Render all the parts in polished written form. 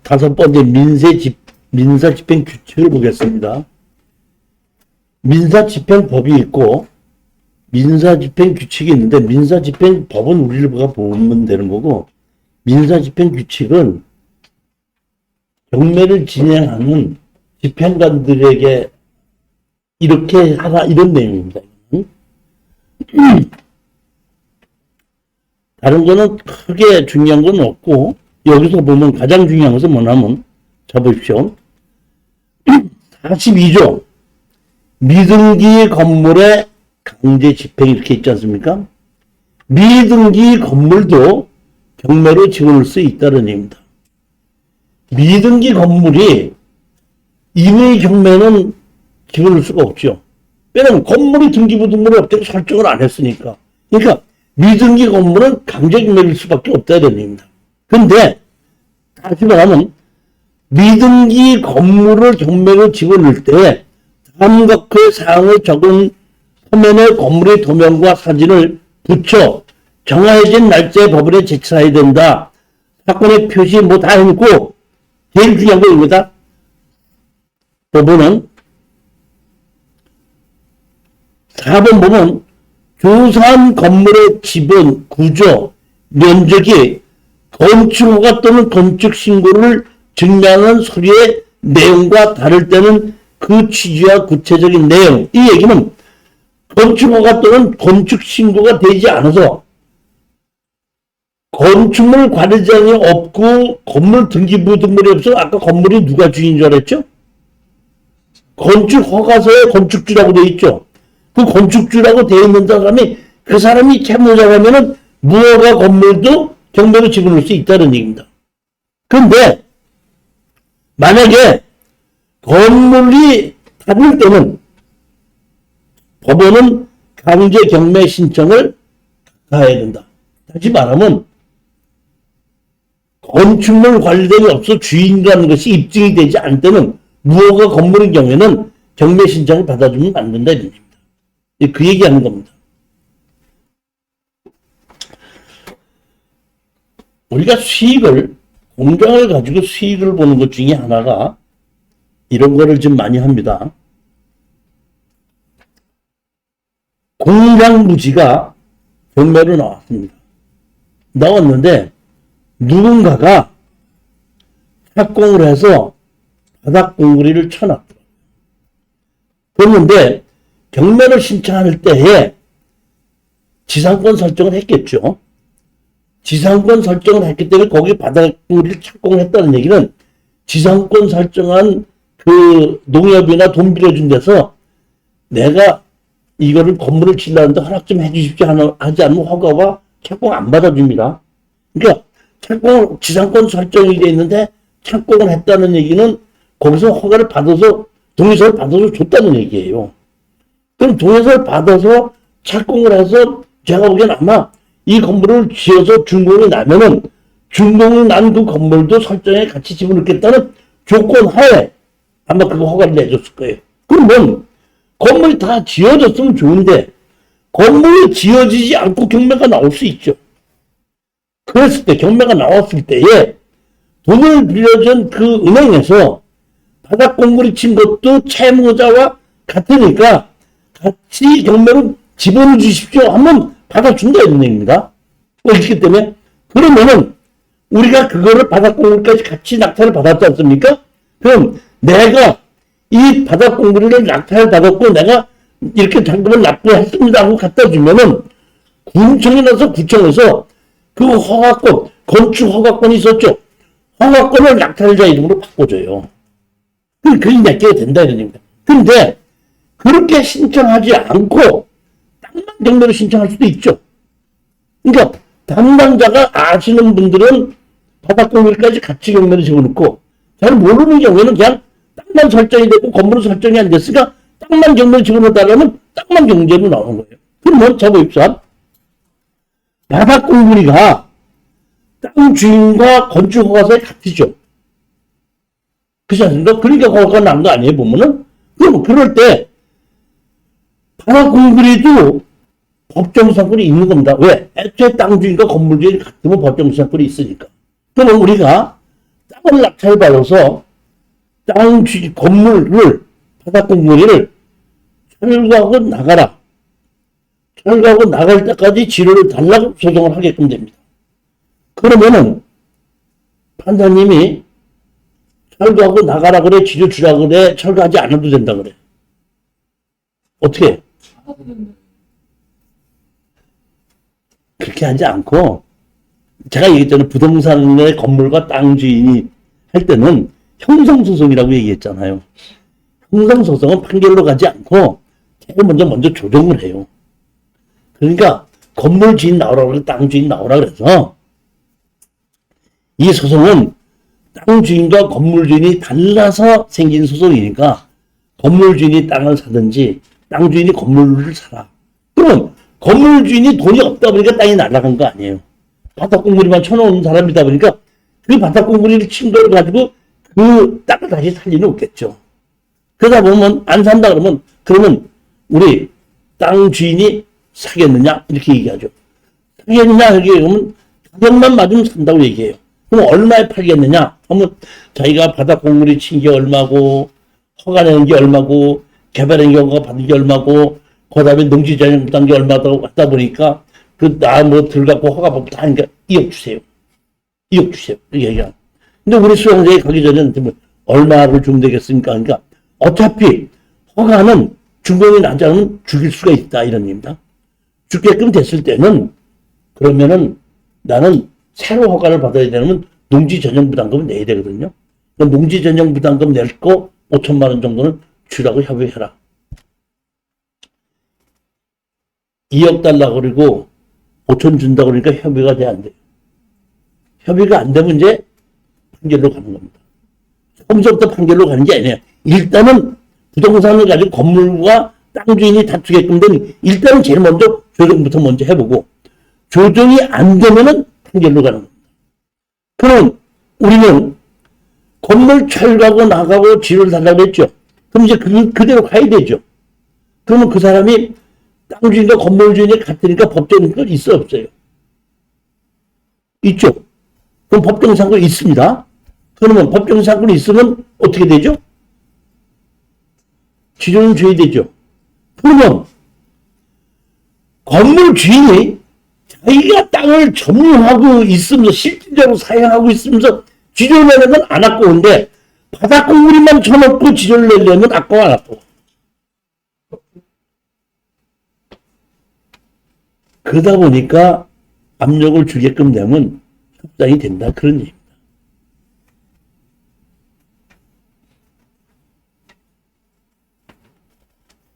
다섯 번째 민사집행 규칙을 보겠습니다. 민사집행법이 있고 민사집행 규칙이 있는데 민사집행법은 우리가 보면 되는 거고 민사집행 규칙은 경매를 진행하는 집행관들에게 이렇게 하라 이런 내용입니다. 다른 거는 크게 중요한 건 없고 여기서 보면 가장 중요한 것은 뭐냐면 자 보십시오. 42조 미등기 건물의 강제 집행 이렇게 있지 않습니까? 미등기 건물도 경매로 집어넣을 수 있다는 얘기입니다. 미등기 건물이 임의 경매는 집어넣을 수가 없죠. 왜냐하면 건물이 등기부등본을 없다고 설정을 안 했으니까. 그러니까 미등기 건물은 강제 경매일 수밖에 없다는 얘기입니다. 근데 다시 말하면 미등기 건물을 경매로 집어넣을 때 다음과 그 사항을 적은 서면에 건물의 도면과 사진을 붙여 정해진 날짜에 법원에 제출해야 된다. 사건에 표시 뭐 다 해놓고 제일 중요한 거입니다. 법원은 4번 보면 조사한 건물의 지분, 구조, 면적이 건축허가 또는 건축신고를 증명하는 서류의 내용과 다를 때는 그 취지와 구체적인 내용. 이 얘기는 건축허가 또는 건축신고가 되지 않아서 건축물 관리자이 없고 건물 등기부 등본이 없어 아까 건물이 누가 주인인 줄 알았죠? 건축허가서에 건축주라고 되어 있죠. 그 건축주라고 되어 있는 사람이 그 사람이 채무자라면은 무허가 건물도 경매로 집어넣을 수 있다는 얘기입니다. 그런데 만약에 건물이 다를 때는 법원은 강제 경매 신청을 가해야 된다. 다시 말하면 건축물 관리자이 없어 주인이라는 것이 입증이 되지 않을 때는 무허가 건물인 경우에는 경매 신청을 받아주면 안 된다 이런 얘기입니다. 그 얘기하는 겁니다. 우리가 수익을 공장을 가지고 수익을 보는 것 중에 하나가 이런 거를 좀 많이 합니다. 공장 부지가 경매로 나왔습니다. 나왔는데 누군가가 착공을 해서 바닥 공구리를 쳐놨더라고요. 그런데 경매를 신청할 때에 지상권 설정을 했겠죠. 지상권 설정을 했기 때문에 거기 바닥 공구리를 착공을 했다는 얘기는 지상권 설정한 그 농협이나 돈 빌려준 데서 내가 이거를 건물을 지려는데 허락 좀 해주십시오 하지 않으면 허가와 착공 안 받아줍니다. 그러니까 착공 지상권 설정이 되어 있는데 착공을 했다는 얘기는 거기서 허가를 받아서 동의서를 받아서 줬다는 얘기예요. 그럼 동의서를 받아서 착공을 해서 제가 보기엔 아마 이 건물을 지어서 준공이 나면은 준공이 난 그 건물도 설정에 같이 집어넣겠다는 조건 하에 아마 그거 허가를 내줬을 거예요. 그러면 건물이 다 지어졌으면 좋은데 건물이 지어지지 않고 경매가 나올 수 있죠. 그랬을 때 경매가 나왔을 때에 돈을 빌려준 그 은행에서 바닥 공구리 친 것도 채무자와 같으니까 같이 경매로 집어넣어 주십시오 하면 받아준다 이런 얘기입니다. 그렇기 때문에 그러면은 우리가 그거를 바닥 공구리까지 같이 낙찰을 받았지 않습니까? 그럼 내가 이 바닥 공구리를 낙찰을 받았고 내가 이렇게 잔금을 납부했습니다 하고 갖다 주면은 군청에 나서 구청에서 그 허가권, 건축 허가권이 있었죠. 허가권을 낙찰자 이름으로 바꿔줘요. 그게 맺게 된다 이런 얘기입니다. 근데 그렇게 신청하지 않고 땅만 경매로 신청할 수도 있죠. 그러니까 담당자가 아시는 분들은 바닥 공구리까지 같이 경매로 집어넣고 잘 모르는 경우에는 그냥 땅만 설정이 되고 건물은 설정이 안 됐으니까 땅만 경매로 집어넣었다면 땅만 경제로 나오는 거예요. 그러면 자 보십시오. 바닥 공구리가 땅 주인과 건축 허가서에 같이죠. 그렇지 않습니까? 그러니까 허가가 난 거 아니에요, 보면은? 그럼 그럴 때 바닥 공구리도 법정상권이 있는 겁니다. 왜? 애초에 땅 주인과 건물 주인이 같으면 법정상권이 있으니까. 그러면 우리가 땅 번 낙찰받아서 땅 주인 건물을 바닥 공무리를 철거하고 나가라. 철거하고 나갈 때까지 지료를 달라고 소송을 하게끔 됩니다. 그러면은 판사님이 철거하고 나가라 그래, 지료 주라 그래, 철거하지 않아도 된다 그래. 어떻게? 그렇게 하지 않고, 제가 얘기했잖아요. 부동산의 건물과 땅 주인이 할 때는 형성소송이라고 얘기했잖아요. 형성소송은 판결로 가지 않고 제일 먼저 조정을 해요. 그러니까 건물 주인 나오라 그래, 땅 주인 나오라 그래서 이 소송은 땅 주인과 건물 주인이 달라서 생긴 소송이니까 건물 주인이 땅을 사든지 땅 주인이 건물을 사라. 그러면 건물 주인이 돈이 없다 보니까 땅이 날아간 거 아니에요. 바닥 공무리만 쳐놓은 사람이다 보니까 그 바닥 공무리를 친 걸 가지고 그 땅을 다시 살 리는 없겠죠. 그러다 보면 안 산다 그러면 우리 땅 주인이 사겠느냐 이렇게 얘기하죠. 사겠느냐 이렇게 얘기하면 가격만 맞으면 산다고 얘기해요. 그럼 얼마에 팔겠느냐 하면 자기가 바닥 공무리 친 게 얼마고 허가 내는 게 얼마고 개발행 경우가 받은 게 얼마고 그 다음에 농지전용 부담 게 얼마다고 하다 보니까 나 뭐 들갖고 허가 받고 다 하니까 2억 주세요. 2억 주세요. 이렇게 얘기하는. 근데 우리 수영장에 가기 전에는 얼마를 주면 되겠습니까? 그러니까 어차피 허가는 준공이 나지 않으면 죽일 수가 있다 이런 얘기입니다. 죽게끔 됐을 때는 그러면은 나는 새로 허가를 받아야 되면 농지 전용 부담금을 내야 되거든요. 그러니까 농지 전용 부담금 낼 거 5천만 원 정도는 주라고 협의해라. 2억 달라고 그러고 5천 준다고 그러니까 협의가 돼 안 돼요. 협의가 안 되면 이제 판결로 가는 겁니다. 처음부터 판결로 가는 게 아니에요. 일단은 부동산을 가지고 건물과 땅 주인이 다투게끔 되면 일단은 제일 먼저 조정부터 먼저 해보고 조정이 안 되면은 판결로 가는 겁니다. 그럼 우리는 건물 철거하고 나가고 지를 달라고 했죠. 그럼 이제 그대로 가야 되죠. 그러면 그 사람이 땅 주인과 건물 주인이 같으니까 법적인 건 있어 없어요? 있죠. 그럼 법적인 상권이 있습니다. 그러면 법적인 상권이 있으면 어떻게 되죠? 지료는 줘야 되죠. 그러면 건물 주인이 자기가 땅을 점유하고 있으면서 실질적으로 사용하고 있으면서 지료를 내는 건 안 아까운데 바닥 공무리만 쳐놓고 지료를 내려면 아까워 안 아까워? 그러다 보니까 압력을 주게끔 되면 협상이 된다 그런 얘기입니다.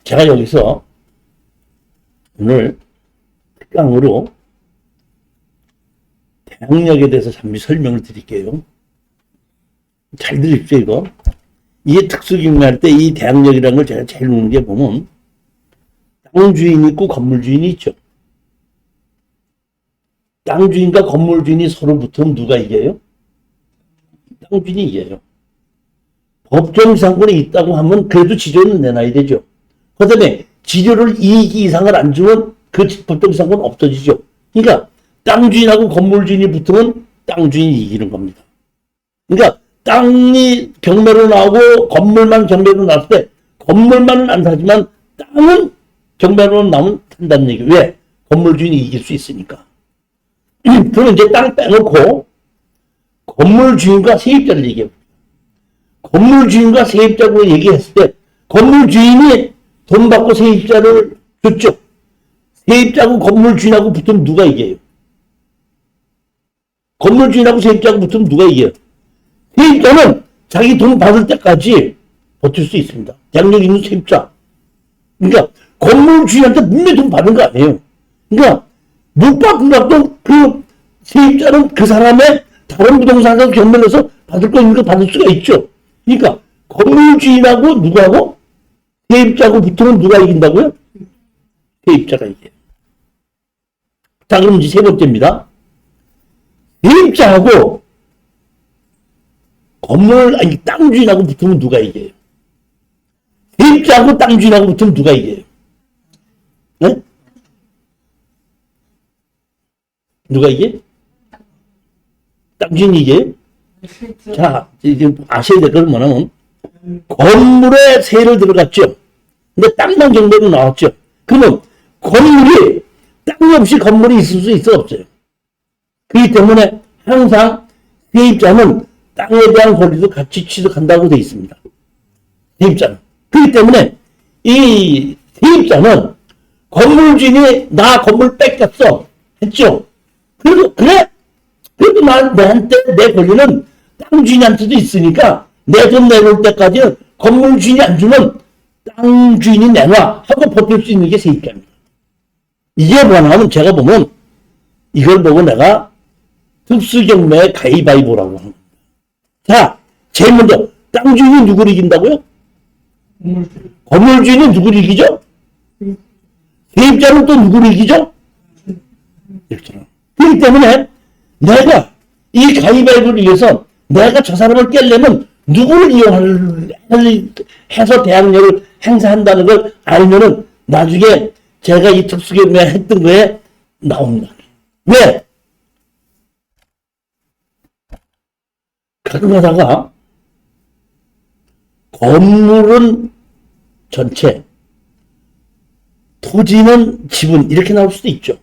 제가 여기서 오늘 특강으로 대항력에 대해서 잠시 설명을 드릴게요. 잘 들으십시오 이거. 이게 특수경매할 때 이 대항력이라는 걸 제가 제일 보는 게 보면 땅 주인이 있고 건물 주인이 있죠. 땅 주인과 건물 주인이 서로 붙으면 누가 이겨요? 땅 주인이 이겨요. 법정 상권이 있다고 하면 그래도 지료는 내놔야 되죠. 그 다음에 지료를 2기 이상을 안 주면 그 법정 상권 없어지죠. 그러니까 땅 주인하고 건물 주인이 붙으면 땅 주인이 이기는 겁니다. 그러니까 땅이 경매로 나오고 건물만 경매로 나왔을 때 건물만은 안 사지만 땅은 경매로 나오면 산다는 얘기. 왜? 건물 주인이 이길 수 있으니까. 그럼 이제 땅 빼놓고 건물 주인과 세입자를 얘기해요. 건물 주인과 세입자고 얘기했을 때 건물 주인이 돈 받고 세입자를 줬죠. 세입자고 건물 주인하고 붙으면 누가 이겨요? 건물 주인하고 세입자하고 붙으면 누가 이겨요? 세입자는 자기 돈 받을 때까지 버틸 수 있습니다. 양력 있는 세입자. 그러니까 건물 주인한테 분명히 돈 받은 거 아니에요. 그러니까 못 받는다고 그 세입자는 그 사람의 다른 부동산에서 경매해서 받을 거 있는 거 받을 수가 있죠. 그러니까 건물 주인하고 누구하고? 세입자하고 붙으면 누가 이긴다고요? 세입자가 이겨요. 자, 그럼 이제 세 번째입니다. 세입자하고 땅 주인하고 붙으면 누가 이겨요? 세입자하고 땅 주인하고 붙으면 누가 이겨요? 네? 누가 이겨요? 땅 주인이 이겨요? 자, 이제 아셔야 될 건 뭐냐면, 건물에 세를 들어갔죠. 근데 땅만 경매로 나왔죠. 그러면 건물이, 땅이 없이 건물이 있을 수 있어, 없어요? 그렇기 때문에 항상 세입자는 땅에 대한 권리도 같이 취득한다고 되어 있습니다. 세입자는. 그렇기 때문에 이 세입자는 건물 주인이 나 건물 뺏겼어 했죠. 그래도 그래? 그래도 나한테 내 권리는 땅 주인한테도 있으니까 내 돈 내놓을 때까지 건물 주인이 안 주면 땅 주인이 내놔 하고 버틸 수 있는 게 세입자입니다. 이게 뭐냐면 제가 보면 이걸 보고 내가 특수경매 가위바위보라고 하는 겁니다. 자, 제일 먼저 땅 주인이 누구를 이긴다고요? 건물 주인은 누구를 이기죠? 세입자는 또 누구를 이기죠? 이렇잖아. 그렇기 때문에 내가 이 가위바위보를 위해서 내가 저 사람을 깰려면 누구를 해서 대항력을 행사한다는 걸 알면은 나중에 제가 이 특수경매 했던 거에 나옵니다. 왜? 가끔 하다가 건물은 전체, 토지는 지분 이렇게 나올 수도 있죠.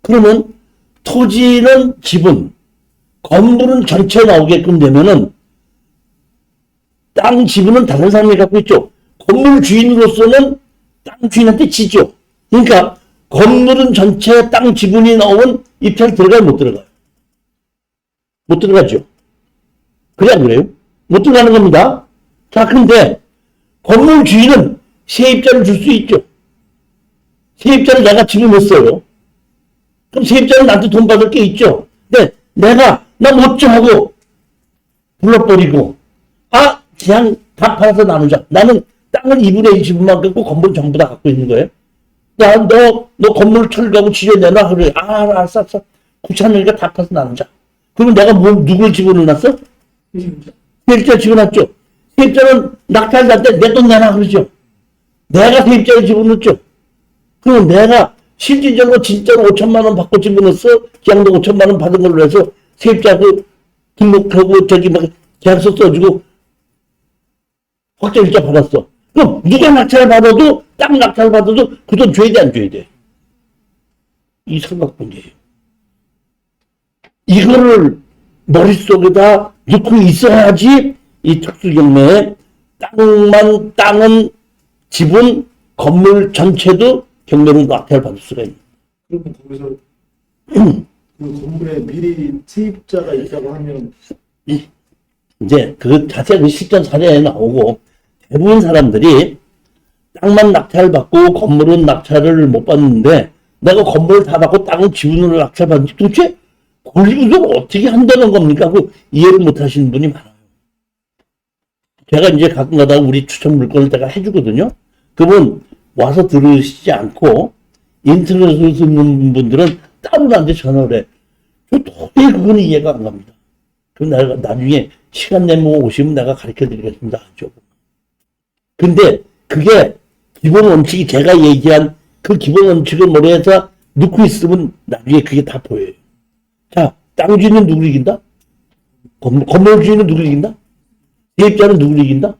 그러면 토지는 지분, 건물은 전체 나오게끔 되면은 땅 지분은 다른 사람이 갖고 있죠. 건물 주인으로서는 땅 주인한테 지죠. 그러니까 건물은 전체 땅 지분이 나오면 입찰 들어가요, 못 들어가요? 못 들어가죠. 그래 안 그래요? 못 들어가는 겁니다. 자, 근데 건물 주인은 세입자를 줄 수 있죠. 세입자를 내가 지분했어요. 그럼 세입자는 나한테 돈 받을 게 있죠. 근데 내가 나 못 줘 하고 불러버리고 그냥 다 팔아서 나누자. 나는 땅을 2분의 1 지분만 갖고 건물 전부 다 갖고 있는 거예요. 너 건물 철거하고 지어내놔. 그래. 알았어. 귀찮으니까 다 팔아서 나누자. 그러면 내가 누굴 지분을 놨어? 세입자 지분했죠. 세입자는 낙찰 날 때 내 돈 내놔 그러죠. 내가 세입자의 지분을 냈죠. 그럼 내가 실질적으로 진짜로 5천만 원 받고 지분했어. 기왕도 5천만 원 받은 걸로 해서 세입자 등록하고 계약서 써주고 확정일자 받았어. 그럼 누가 낙찰 받아도 땅 낙찰 받아도 그 돈 줘야 돼 안 줘야 돼? 이 삼각관계예요. 이거를 머릿속에다 넣고 있어야지 이 특수경매에 땅은 지분 건물 전체도 경매로 낙찰 받을 수가 있는. 그러면 거기서 그 건물에 미리 세입자가 있다고 하면 이제 그 자세히 실전 사례에 나오고 대부분 사람들이 땅만 낙찰 받고 건물은 낙찰을 못 받는데 내가 건물을 다 받고 땅은 지분으로 낙찰 받는지 도대체 권리구조를 어떻게 한다는 겁니까? 그 이해를 못 하시는 분이 많아요. 제가 이제 가끔 가다가 우리 추천 물건을 내가 해주거든요. 그분 와서 들으시지 않고 인터넷으로 듣는 분들은 따로 나한테 전화를 해. 저 도저히 그건 이해가 안 갑니다. 그럼 내가 나중에 시간 내면 오시면 내가 가르쳐 드리겠습니다. 하죠. 근데 그게 기본 원칙이 제가 얘기한 그 기본 원칙을 머리에서 넣고 있으면 나중에 그게 다 보여요. 자, 땅 주인은 누구를 이긴다? 건물 주인은 누구를 이긴다? 세입자는 누구를 이긴다?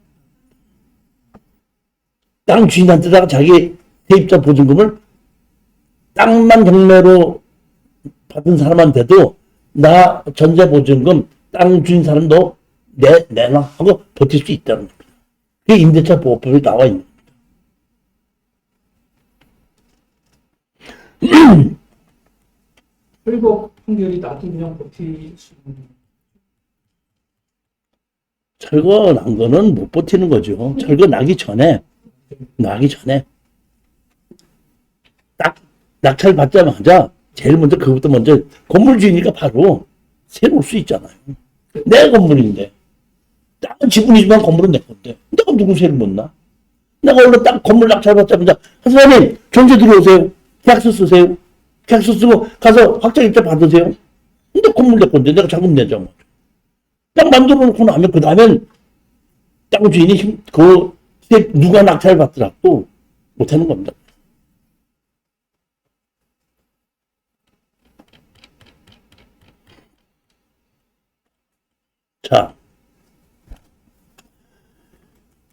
땅 주인한테다가 자기 세입자 보증금을 땅만 경매로 받은 사람한테도 나 전세 보증금 땅 주인 사람도 내놔 하고 버틸 수 있다는 겁니다. 그게 임대차 보호법에 나와 있는 겁니다. 철거 판결이 나도 그냥 버틸 수 있는. 철거 난 거는 못 버티는 거죠. 철거 나기 전에 딱 낙찰 받자마자 제일 먼저 그것부터 먼저 건물 주인이니까 바로 세놓을 수 있잖아요. 내 건물인데 땅은 지분이지만 건물은 내 건데 내가 누구 세를 못 나? 내가 원래 딱 건물 낙찰 받자마자 선생님 전세 들어오세요. 계약서 쓰세요. 계약서 쓰고 가서 확정일자 받으세요. 근데 건물 내 건데 내가 자금 내자. 땅 만들어 놓고 나면 그 다음엔 땅 주인이 누가 낙찰 받더라도 못하는 겁니다. 자,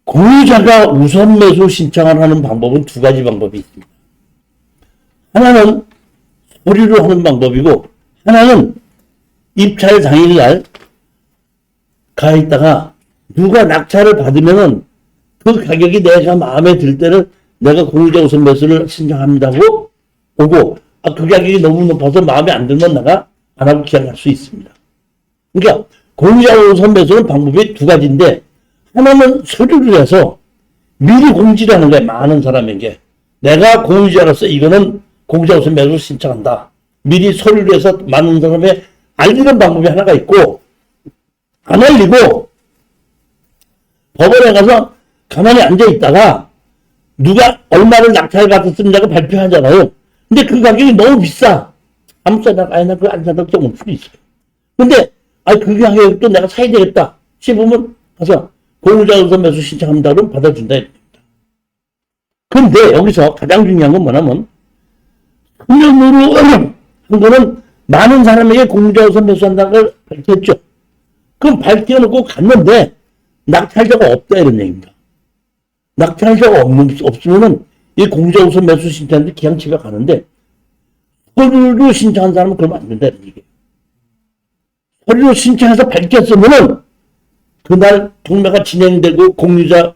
공유자가 우선 매수 신청을 하는 방법은 두 가지 방법이 있습니다. 하나는 서류로 하는 방법이고, 하나는 입찰 당일날 가 있다가 누가 낙찰을 받으면은 그 가격이 내가 마음에 들 때는 내가 공유자 우선 매수를 신청합니다고 오고, 그 가격이 너무 높아서 마음에 안 들면 내가 안 하고 기한할 수 있습니다. 그러니까 공유자 우선 매수는 방법이 두 가지인데, 하나는 서류를 해서 미리 공지를 하는 거예요. 많은 사람에게. 내가 공유자로서 이거는 공유자 우선 매수 신청한다. 미리 서류를 해서 많은 사람에 알리는 방법이 하나가 있고, 안 알리고 법원에 가서 가만히 앉아 있다가 누가 얼마를 낙찰 받았습니다가 발표하잖아요. 근데 그 가격이 너무 비싸. 아무 사나 아니 나 그거 안 산다고 좀 올 수도 있어요. 근데 그 가격도 내가 사야 되겠다 싶으면 가서 공유자 우선 매수 신청합니다. 그럼 받아준다. 근데 여기서 가장 중요한 건 뭐냐면, 서면으로 한 거는 많은 사람에게 공유자 우선 매수한다는 걸 밝혔죠. 그럼 밝혀놓고 갔는데 낙찰자가 없다 이런 얘기입니다. 낙찰자가 없으면은 이 공유자 우선 매수 신청하는데 그냥 집에 가는데, 서류로 신청한 사람은 그러면 안 된다 이런 얘기예요. 서류로 신청해서 밝혔으면은 그날 경매가 진행되고 공유자가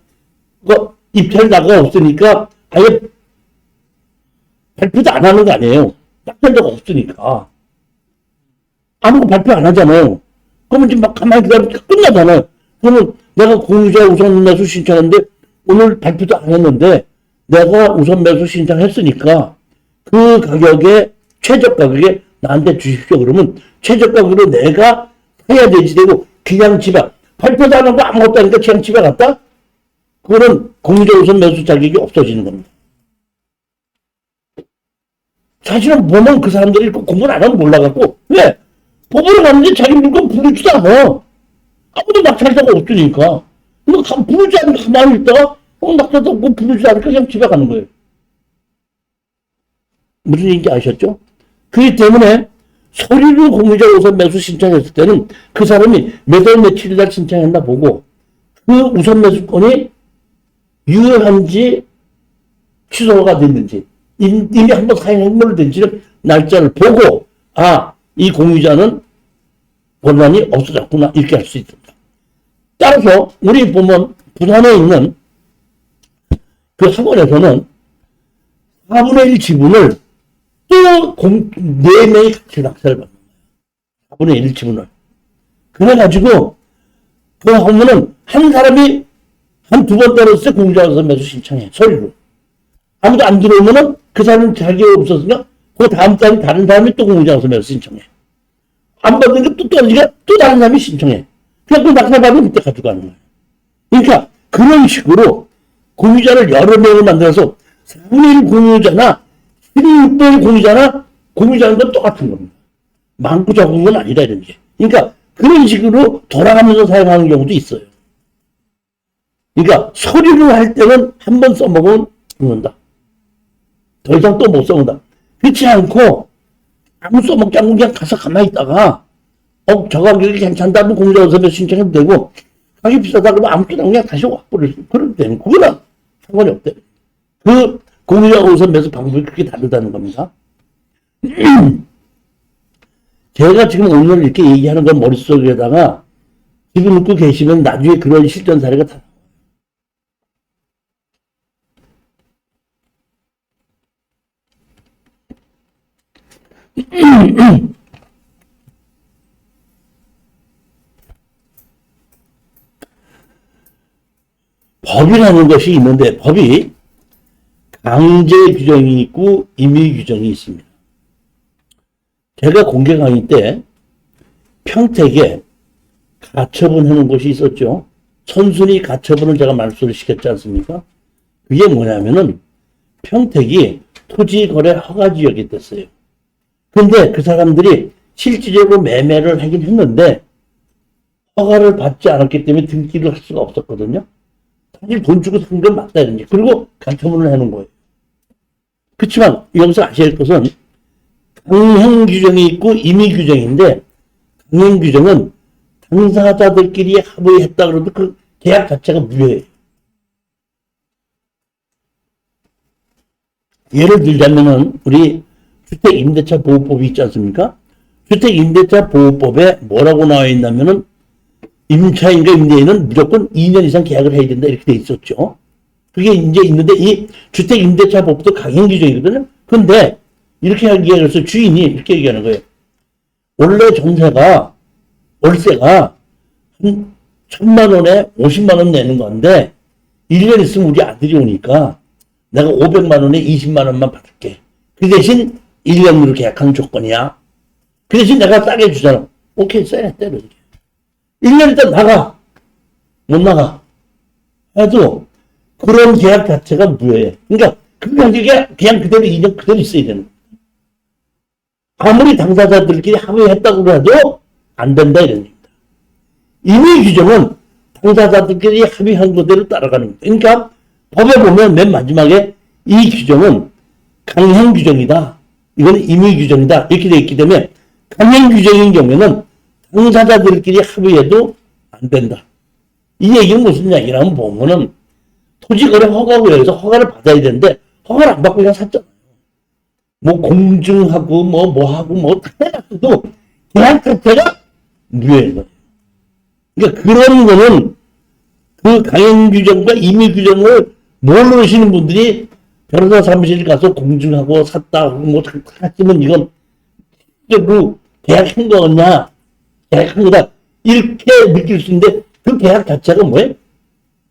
입찰 나가 없으니까 아예 발표도 안 하는 거 아니에요. 낙찰자가 없으니까. 아무것도 발표 안 하잖아요. 그러면 지금 막 가만히 기다리면 끝나잖아요. 그러면 내가 공유자 우선 매수 신청했는데 오늘 발표도 안 했는데 내가 우선 매수 신청했으니까 그 가격에 최저 가격에 나한테 주십시오. 그러면 최저 가격으로 내가 해야 되지 되고 그냥 집에 발표도 안 하고 아무것도 아니까 그냥 집에 갔다? 그거는 공유자 우선 매수 자격이 없어지는 겁니다. 사실은 보면 그 사람들이 공부를 안 하면 몰라갖고, 왜? 법원에 갔는데 자기 물건 부르지도 않아. 아무도 낙찰자가 없으니까. 그러니까 부르지 않으니까 가만히 있다가, 낙찰자 없고 부르지 않으니까 그냥 집에 가는 거예요. 무슨 얘기인지 아셨죠? 그렇기 때문에 서류로 공유자 우선 매수 신청했을 때는 그 사람이 몇 월 며칠일 날 신청했나 보고, 그 우선 매수권이 유효한지 취소가 됐는지, 이미 한번 사용 된지를 날짜를 보고, 이 공유자는 권한이 없어졌구나 이렇게 할 수 있습니다. 따라서 우리 보면 부산에 있는 그 학원에서는 4분의 1 지분을 또 4명이 같이 낙찰을 받는 거예요. 4분의 1 지분을. 그래가지고 그 학원은 한 사람이 한 두 번 떨어졌을 때 공유자 우선 매수 신청해. 서류로. 아무도 안 들어오면은 그 사람은 자격이 없었으니까 그 다음 달에 다른 사람이 또 공유자 우선 매수 신청해. 안 받는 게 또 떨어지니까 또 다른 사람이 신청해. 그냥 그 낙찰 받으면 그때 가져가는 거예요. 그러니까 그런 식으로 공유자를 여러 명을 만들어서 4분의 1 공유자나 16분의 1 공유자나 공유자는 건 똑같은 겁니다. 많고 적은 건 아니다 이런 게. 그러니까 그런 식으로 돌아가면서 사용하는 경우도 있어요. 그러니까 서류를 할 때는 한 번 써먹으면 죽는다. 더 이상 또 못 써먹는다. 그렇지 않고 아무 써먹지 않고 그냥 가서 가만히 있다가 저 가격이 괜찮다면 공유자 우선 매수 신청해도 되고, 가격이 비싸다 그러면 아무 때나 그냥 다시 와버릴 수, 그래도 되는, 그거는 상관이 없대. 그 공유자 우선 매수 방법이 그렇게 다르다는 겁니다. 제가 지금 오늘 이렇게 얘기하는 건 머릿속에다가 지금 듣고 계시면 나중에 그런 실전 사례가 다 법이라는 것이 있는데, 법이 강제 규정이 있고 임의 규정이 있습니다. 제가 공개 강의 때 평택에 가처분 하는 곳이 있었죠. 선순위 가처분을 제가 말씀을 시켰지 않습니까? 그게 뭐냐면은 평택이 토지거래 허가지역이 됐어요. 근데 그 사람들이 실질적으로 매매를 하긴 했는데 허가를 받지 않았기 때문에 등기를 할 수가 없었거든요. 사실 돈 주고 산 건 맞다 이런 게. 그리고 가처분을 해놓은 거예요. 그렇지만 여기서 아셔야 할 것은 강행 규정이 있고 임의 규정인데, 강행 규정은 당사자들끼리 합의했다 그래도 그 계약 자체가 무효예요. 예를 들자면은 우리 주택임대차보호법이 있지 않습니까? 주택임대차보호법에 뭐라고 나와 있냐면은 임차인과 임대인은 무조건 2년 이상 계약을 해야 된다 이렇게 돼 있었죠. 그게 이제 있는데 이 주택임대차법도 강행 규정이거든요. 근데 이렇게 얘기해서 주인이 이렇게 얘기하는 거예요. 원래 전세가 월세가 한 1,000만 원에 50만 원 내는 건데 1년 있으면 우리 아들이 오니까 내가 500만 원에 20만 원만 받을게. 그 대신 1년으로 계약하는 조건이야. 그 대신 내가 싸게 주잖아. 오케이, 싸게 때려. 1년 있다 나가. 못 나가. 해도 그런 계약 자체가 무효해. 그러니까 그 가격에 그냥 그대로 2년 그대로 있어야 되는 거야. 아무리 당사자들끼리 합의했다고 해도 안 된다 이런 얘기입니다. 임의 규정은 당사자들끼리 합의한 그대로 따라가는 겁니다. 그러니까 법에 보면 맨 마지막에 이 규정은 강행 규정이다. 이건 임의 규정이다. 이렇게 되어 있기 때문에 강행 규정인 경우에는 당사자들끼리 합의해도 안 된다. 이 얘기는 무슨 얘기냐면 보면은 토지거래 허가구역에서 허가를 받아야 되는데 허가를 안 받고 그냥 샀잖아요. 뭐 공증하고 뭐하고 다 해놨어도 계약 자체가 무효인 거예요. 그러니까 그런 거는 그 강행 규정과 임의 규정을 모르시는 분들이 변호사 사무실 가서 공증하고 샀다 뭐 샀으면 이건 실제로 계약한 거냐 계약한 거다 이렇게 느낄 수 있는데 그 계약 자체가 뭐예요?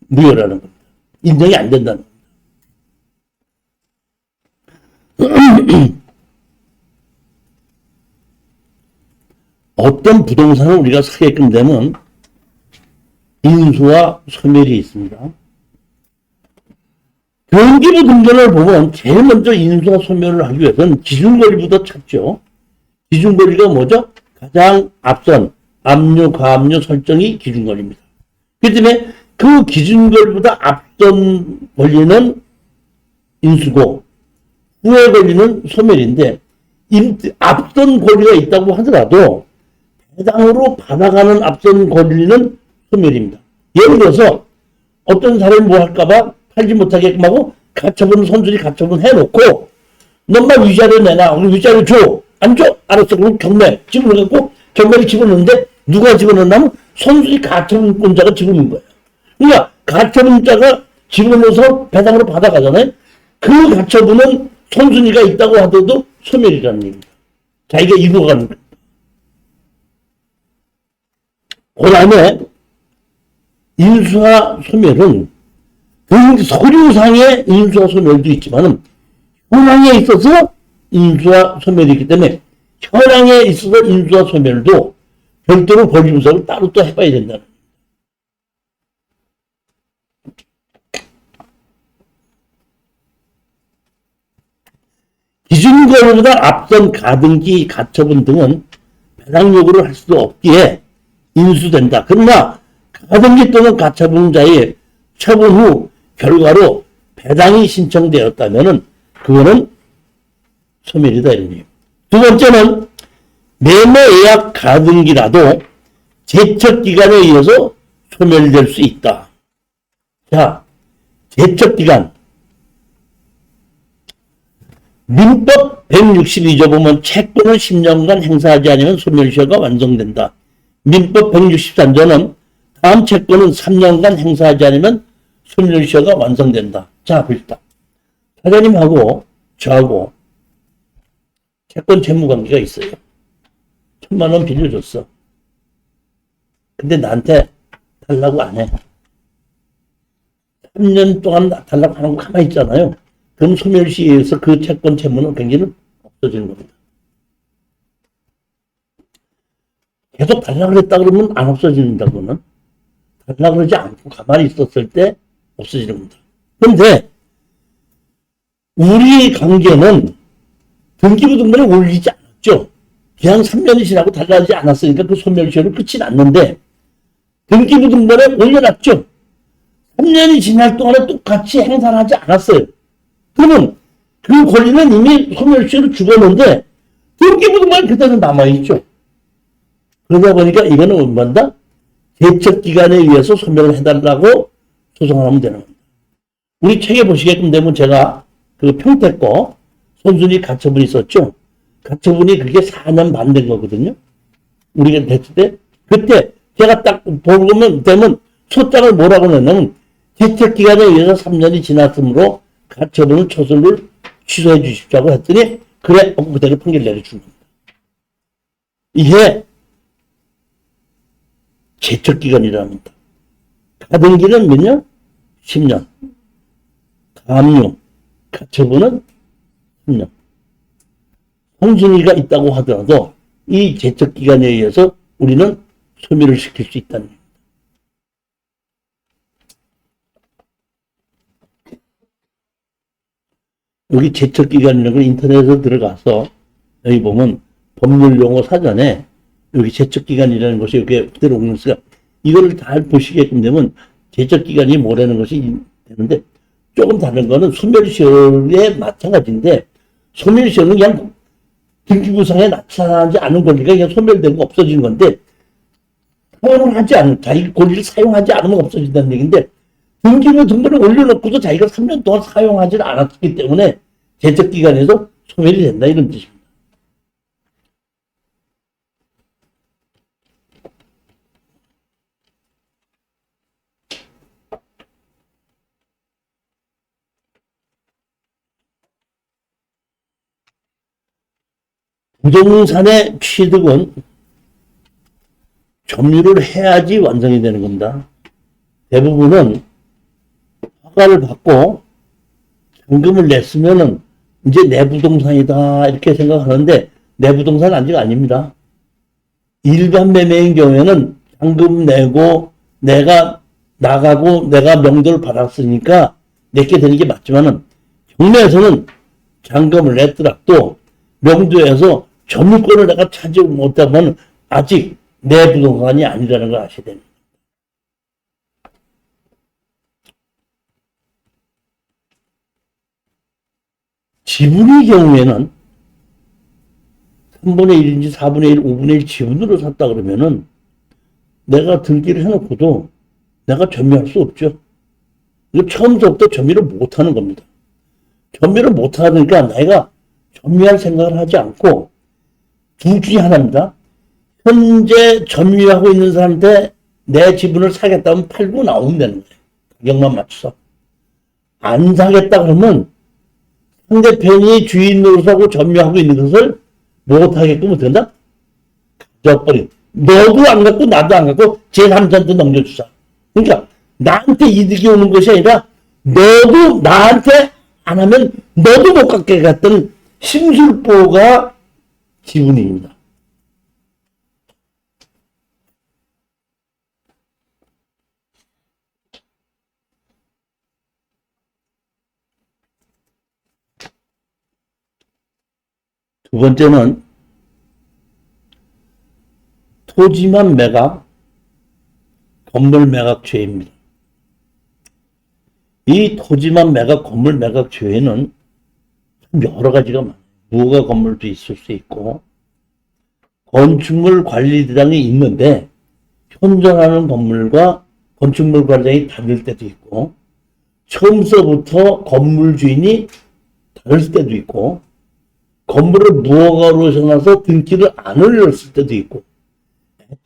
무효라는 겁니다. 인정이 안 된다는 겁니다. 어떤 부동산을 우리가 사게끔 되면 인수와 소멸이 있습니다. 등기부 등본을 보면 제일 먼저 인수와 소멸을 하기 위해서는 기준권리부터 찾죠. 기준권리가 뭐죠? 가장 앞선 압류, 가압류 설정이 기준권리입니다. 그렇기 때문에 그 기준권리보다 앞선 권리는 인수고 후에 권리는 소멸인데 앞선 권리가 있다고 하더라도 배당으로 받아가는 앞선 권리는 소멸입니다. 예를 들어서 어떤 사람이 뭐 할까봐 팔지 못하게끔 하고 가처분 선순위 가처분 해놓고 너만 위자료 내놔. 그럼 위자료 줘. 안 줘? 알았어. 그럼 경매 집어넣고 경매를 집어넣는데 누가 집어넣냐면 선순위 가처분권자가 집어넣는 거예요. 그러니까 가처분자가 집어넣어서 배당으로 받아가잖아요. 그 가처분은 선순위가 있다고 하더라도 소멸이라는 얘기입니다. 자기가 이루어가는 거예요. 그 다음에 인수와 소멸은 서류상의 인수와 소멸도 있지만 현황에 있어서 인수와 소멸이 있기 때문에 현황에 있어서 인수와 소멸도 별도로 권리 분석을 따로 또 해봐야 된다는 거예요. 기준권리보다 앞선 가등기, 가처분 등은 배당 요구를 할 수도 없기에 인수된다. 그러나 가등기 또는 가처분자의 처분 후 결과로 배당이 신청되었다면 그거는 소멸이다. 이런 얘기입니다. 두 번째는 매매예약 가등기라도 제척기간에 의해서 소멸될 수 있다. 자, 제척기간. 민법 162조 보면 채권을 10년간 행사하지 않으면 소멸시효가 완성된다. 민법 163조는 다음 채권은 3년간 행사하지 않으면 소멸시효가 완성된다. 자, 봅시다. 사장님하고 저하고 채권 채무관계가 있어요. 1,000만 원 빌려줬어. 근데 나한테 달라고 안 해. 3년 동안 달라고 하는 거 가만히 있잖아요. 그럼 소멸시효에서 그 채권 채무는 굉장히 없어지는 겁니다. 계속 달라고 그랬다 그러면 안 없어진다, 그거는. 달라고 그러지 않고 가만히 있었을 때 없어지는 겁니다. 그런데 우리 관계는 등기부 등본에 올리지 않았죠. 그냥 3년이 지나고 달라지지 않았으니까 그 소멸시효는 끝이 났는데 등기부 등본에 올려놨죠. 3년이 지날 동안에 똑같이 행사를 하지 않았어요. 그러면 그 권리는 이미 소멸시효로 죽었는데 등기부 등본에 그대로 남아있죠. 그러다 보니까 이거는 얼마다? 대책기관에 의해서 소멸을 해달라고 소송을 하면 되는 겁니다. 우리 책에 보시게끔 되면 제가 그 평택 거 손순이 가처분이 있었죠. 가처분이 그게 4년 반 된 거거든요. 우리가 됐을 때 그때 제가 딱 보면 되면 소장을 뭐라고 냈냐면 대책기관에 의해서 3년이 지났으므로 가처분을 처분을 취소해 주십시오 했더니 그래 그대로 판결 내려준 겁니다. 이게 제척기간이랍니다. 가등기는 몇 년? 10년. 가압류, 가처분은 10년. 홍준이가 있다고 하더라도 이 제척기간에 의해서 우리는 소멸을 시킬 수 있다는 겁니다. 여기 제척기간이라는 걸 인터넷에 들어가서 여기 보면 법률용어 사전에 여기 제척기간이라는 것이 여기 그대로 오는 수가 이거를 잘 보시게끔 되면 제척기간이 뭐라는 것이 되는데 조금 다른 거는 소멸시효에 마찬가지인데 소멸시효는 그냥 등기부상에 나타나지 않은 권리가 그냥 소멸된 거 없어지는 건데 사용을 하지 않은 자기 권리를 사용하지 않으면 없어진다는 얘기인데 등기부 등본을 올려놓고도 자기가 3년 동안 사용하지 않았기 때문에 제척기간에서 소멸이 된다 이런 뜻입니다. 부동산의 취득은 점유를 해야지 완성이 되는 겁니다. 대부분은 허가를 받고 잔금을 냈으면은 이제 내 부동산이다 이렇게 생각하는데 내 부동산 아직 아닙니다. 일반 매매인 경우에는 잔금 내고 내가 나가고 내가 명도를 받았으니까 내게 되는 게 맞지만은 경매에서는 잔금을 냈더라도 명도에서 점유권을 내가 차지 못하면 아직 내 부동산이 아니라는 걸 아셔야 됩니다. 지분의 경우에는 3분의 1인지 4분의 1, 5분의 1 지분으로 샀다 그러면은 내가 등기를 해놓고도 내가 점유할 수 없죠. 이거 처음부터 점유를 못하는 겁니다. 점유를 못하니까 내가 점유할 생각을 하지 않고 둘 중에 하나입니다. 현재 점유하고 있는 사람한테 내 지분을 사겠다면 팔고 나오면 되는 거예요. 가격만 맞춰서. 안 사겠다 그러면 상대편이 주인으로 사고 점유하고 있는 것을 못하게끔 어떻게 한다? 가져버린. 너도 안 갖고 나도 안 갖고 제3자한테 넘겨주자. 그러니까 나한테 이득이 오는 것이 아니라 너도 나한테 안 하면 너도 못 갖게 갔던 심술보가 지분입니다. 두 번째는 토지만 매각, 건물 매각 죄입니다. 이 토지만 매각, 건물 매각 죄에는 여러 가지가 많아요. 무허가 건물도 있을 수 있고 건축물 관리대장이 있는데 현존하는 건물과 건축물 관리대장이 다를 때도 있고 처음서부터 건물 주인이 다를 때도 있고 건물을 무허가로 정해서 등기를 안 올렸을 때도 있고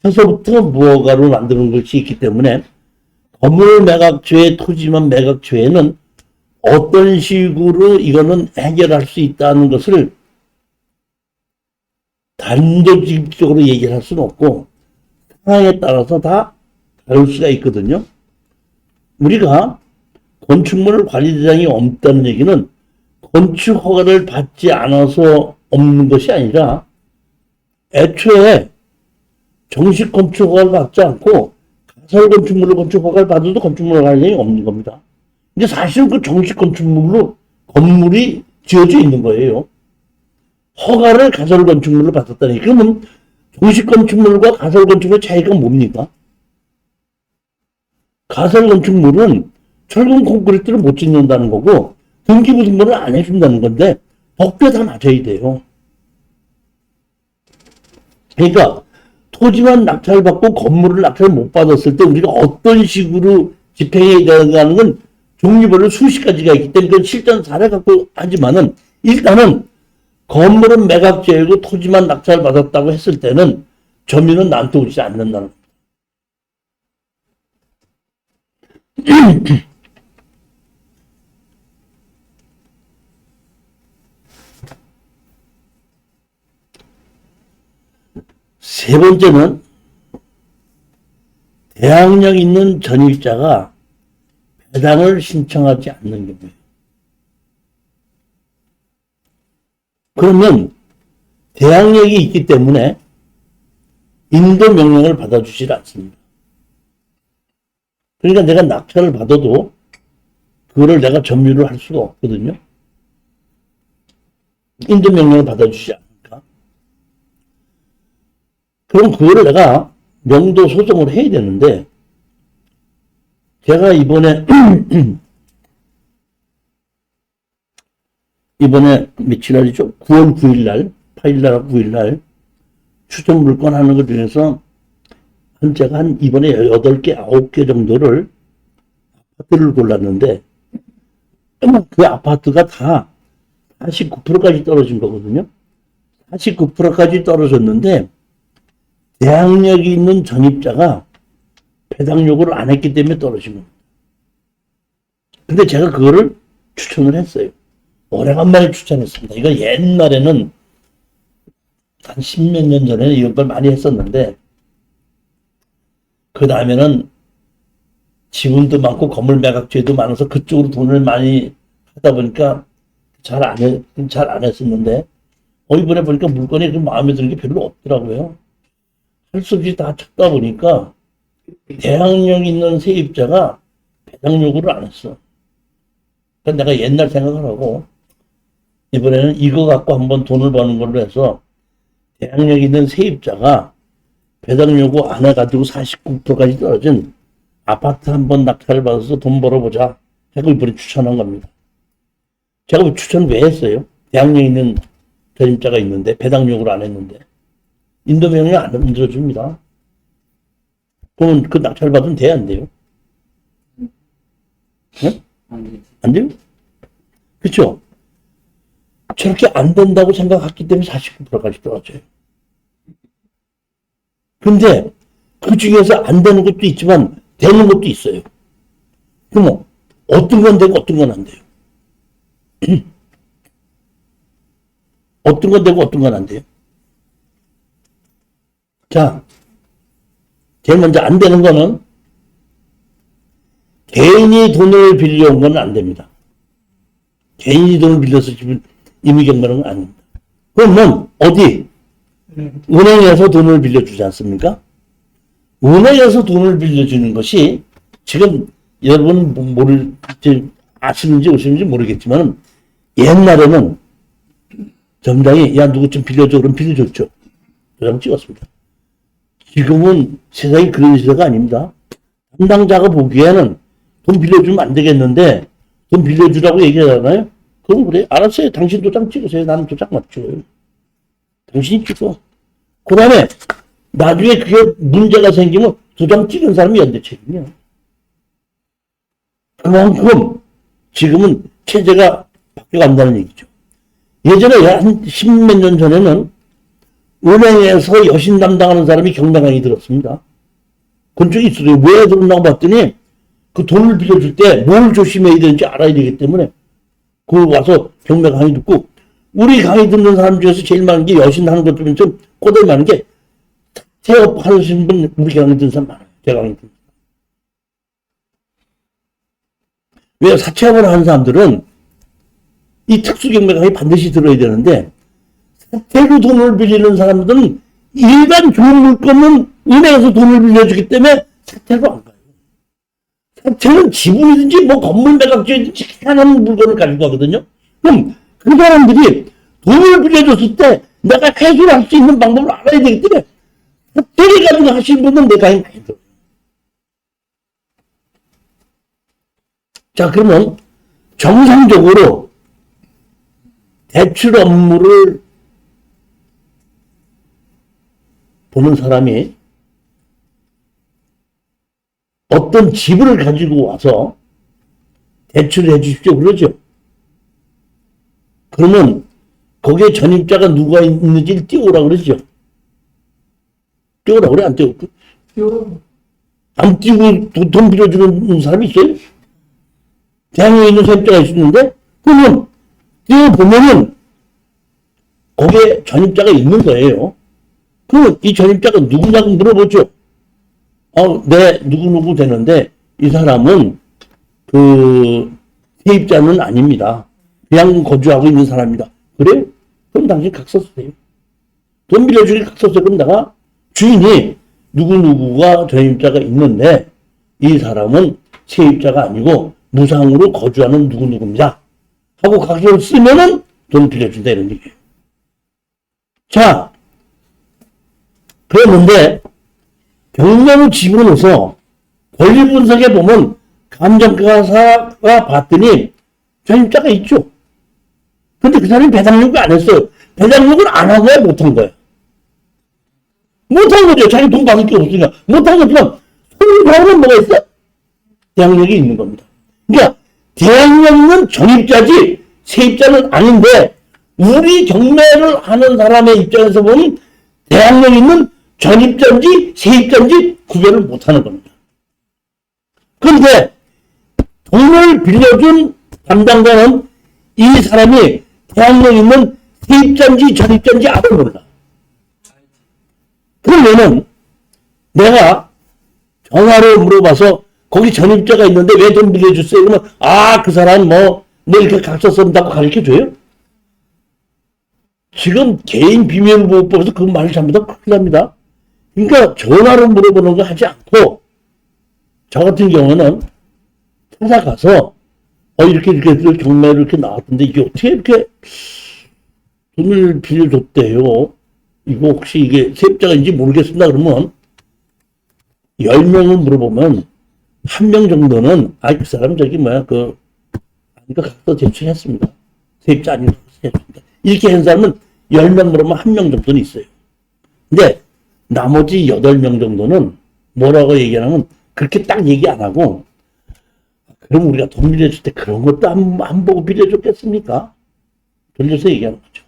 애초부터 무허가로 만드는 것이 있기 때문에 건물 매각죄, 토지만 매각죄에는 어떤 식으로 이거는 해결할 수 있다는 것을 단도직입적으로 얘기를 할 수는 없고 상황에 따라서 다 다를 수가 있거든요. 우리가 건축물 관리대장이 없다는 얘기는 건축 허가를 받지 않아서 없는 것이 아니라 애초에 정식 건축 허가를 받지 않고 가설 건축물로 건축 허가를 받아도 건축물 관리대장이 없는 겁니다. 근데 사실은 그 정식 건축물로 건물이 지어져 있는 거예요. 허가를 가설 건축물로 받았다니. 그러면 정식 건축물과 가설 건축물의 차이가 뭡니까? 가설 건축물은 철근 콘크리트를 못 짓는다는 거고 등기부 등본을 안 해준다는 건데 법규에 다 맞아야 돼요. 그러니까 토지만 낙찰받고 건물을 낙찰 못 받았을 때 우리가 어떤 식으로 집행해야 되는가는 건 종류별로 수십 가지가 있기 때문에 그건 실전 사례 갖고 하지만은 일단은 건물은 매각제이고 토지만 낙찰받았다고 했을 때는 점유는 나한테 오지 않는다는 세 번째는 대항력 있는 전입자가 배당을 신청하지 않는 경우예요. 그러면 대항력이 있기 때문에 인도 명령을 받아주질 않습니다. 그러니까 내가 낙찰을 받아도 그거를 내가 점유를 할 수가 없거든요. 인도 명령을 받아주지 않으니까. 그럼 그거를 내가 명도 소송을 해야 되는데 제가 이번에 며칠 날이죠? 9월 9일 날, 8일 날, 9일 날 추천 물건 하는 것 중에서 제가 이번에 8개, 9개 정도를 아파트를 골랐는데 그 아파트가 다 49%까지 떨어진 거거든요. 49%까지 떨어졌는데 대항력이 있는 전입자가 배당 요구를 안 했기 때문에 떨어진 겁니다. 근데 제가 그거를 추천을 했어요. 오래간만에 추천했습니다. 이거 옛날에는 한 10몇 년 전에는 이런 걸 많이 했었는데 그 다음에는 지분도 많고 건물 매각죄도 많아서 그쪽으로 돈을 많이 하다 보니까 잘 안 했었는데 이번에 보니까 물건이 그 마음에 드는 게 별로 없더라고요. 할 수 없이 다 찾다 보니까 대항력 있는 세입자가 배당 요구를 안 했어. 그러니까 내가 옛날 생각을 하고 이번에는 이거 갖고 한번 돈을 버는 걸로 해서 대항력 있는 세입자가 배당 요구 안 해가지고 49%까지 떨어진 아파트 한번 낙찰을 받아서 돈 벌어보자 하고 이번에 추천한 겁니다. 제가 추천 왜 했어요? 대항력 있는 전입자가 있는데 배당 요구를 안 했는데 인도 명령 안 들어줍니다. 그러면 그 낙찰 받으면 돼야 안 돼요? 네? 안 돼요? 그렇죠? 저렇게 안 된다고 생각했기 때문에 49%까지 떨어져요. 근데 그 중에서 안 되는 것도 있지만 되는 것도 있어요. 그럼 어떤 건 되고 어떤 건 안 돼요? 어떤 건 되고 어떤 건 안 돼요? 자, 제일 먼저 안 되는 거는 개인이 돈을 빌려온 건 안 됩니다. 개인이 돈을 빌려서 집을 임의경매하는 건 아닙니다. 그러면 어디? 은행에서 돈을 빌려주지 않습니까? 은행에서 돈을 빌려주는 것이 지금 여러분 아시는지 오시는지 모르겠지만 옛날에는 점장이 야 누구 좀 빌려줘 그럼 빌려줬죠. 도장 찍었습니다. 지금은 세상이 그런 시대가 아닙니다. 담당자가 보기에는 돈 빌려주면 안 되겠는데 돈 빌려주라고 얘기하잖아요. 그럼 그래 알았어요. 당신 도장 찍으세요. 나는 도장 못 찍어요. 당신이 찍어. 그 다음에 나중에 그게 문제가 생기면 도장 찍은 사람이 연대 책임이야. 그만큼 지금은 체제가 바뀌어간다는 얘기죠. 예전에 한 10몇 년 전에는 은행에서 여신 담당하는 사람이 경매강의 들었습니다. 그런 적이 있어요. 왜 그런다고 봤더니 그 돈을 빌려줄 때 뭘 조심해야 되는지 알아야 되기 때문에 그 와서 경매 강의 듣고 우리 강의 듣는 사람 중에서 제일 많은 게 여신 하는 것 중에 좀 꼬들 많은 게 태업 하시는 분 우리 강의 듣는 사람 많아요. 제 강의 듣는 사람. 왜 사채업을 하는 사람들은 이 특수경매 강의 반드시 들어야 되는데 사채로 돈을 빌리는 사람들은 일반 좋은 물건은 은행에서 돈을 빌려주기 때문에 사채로 안 가요. 사채는 지분이든지 뭐 건물 매각주든지 희한한 물건을 가지고 가거든요. 그럼 그 사람들이 돈을 빌려줬을 때 내가 회수를 할 수 있는 방법을 알아야 되기 때문에 사채를 가지고 하시는 분은 내 강의 많이 들어요. 자, 그러면 정상적으로 대출 업무를 보는 사람이 어떤 집을 가지고 와서 대출을 해 주십시오. 그러죠. 그러면 거기에 전입자가 누가 있는지를 띄우라 그러죠. 띄우라 그래? 안 띄우? 띄우라고. 안 띄우고 돈 빌려주는 사람이 있어요? 대학로에 있는 세입자가 있었는데, 그러면 띄워보면은 거기에 전입자가 있는 거예요. 그러면 이 전입자가 누구냐고 물어보죠. 네, 누구누구 되는데, 이 사람은 그 세입자는 아닙니다. 그냥 거주하고 있는 사람이다. 그래? 그럼 당신 각서 쓰세요. 돈 빌려주기 각서 쓰세요. 그럼 내가 주인이 누구누구가 전입자가 있는데 이 사람은 세입자가 아니고 무상으로 거주하는 누구누구입니다. 하고 각서를 쓰면은 돈 빌려준다 이런 얘기예요. 자, 그랬는데 경매로 집어넣어서 권리 분석해 보면 감정가사가 봤더니 전입자가 있죠. 근데 그 사람이 배당 요구 안 했어요. 배당 요구를 안 한 거야, 못 한 거야? 못 한 거죠. 자기 돈 받을 게 없으니까. 못 한 거지만, 손해보는 뭐가 있어? 대항력이 있는 겁니다. 그러니까, 대항력은 전입자지, 세입자는 아닌데, 우리 경매를 하는 사람의 입장에서 보면, 대항력 있는 전입자인지 세입자인지 구별을 못 하는 겁니다. 그런데, 돈을 빌려준 담당자는 이 사람이 대항력 있는 세입자인지 전입자인지 아무 몰라. 그러면은 내가 전화로 물어봐서 거기 전입자가 있는데 왜 돈 빌려줬어요? 그러면 그 사람 뭐 이렇게 각서 쓴다고 가르쳐줘요? 지금 개인 비밀보호법에서 그 말을 잘못하면 큰일 납니다. 그러니까 전화로 물어보는 거 하지 않고 저 같은 경우는 찾아가서 이렇게 경매를 이렇게 나왔던데 이게 어떻게 이렇게 돈을 빌려줬대요. 이거 혹시 이게 세입자가인지 모르겠습니다. 그러면 10명을 물어보면 1명 정도는 그 사람 각서 제출했습니다. 세입자 아니고 제출했습니다. 이렇게 한 사람은 10명 물어보면 1명 정도는 있어요. 근데 나머지 8명 정도는 뭐라고 얘기하냐면 그렇게 딱 얘기 안 하고 그럼 우리가 돈 빌려줄 때 그런 것도 안 보고 빌려줬겠습니까? 돌려서 얘기하는 거죠.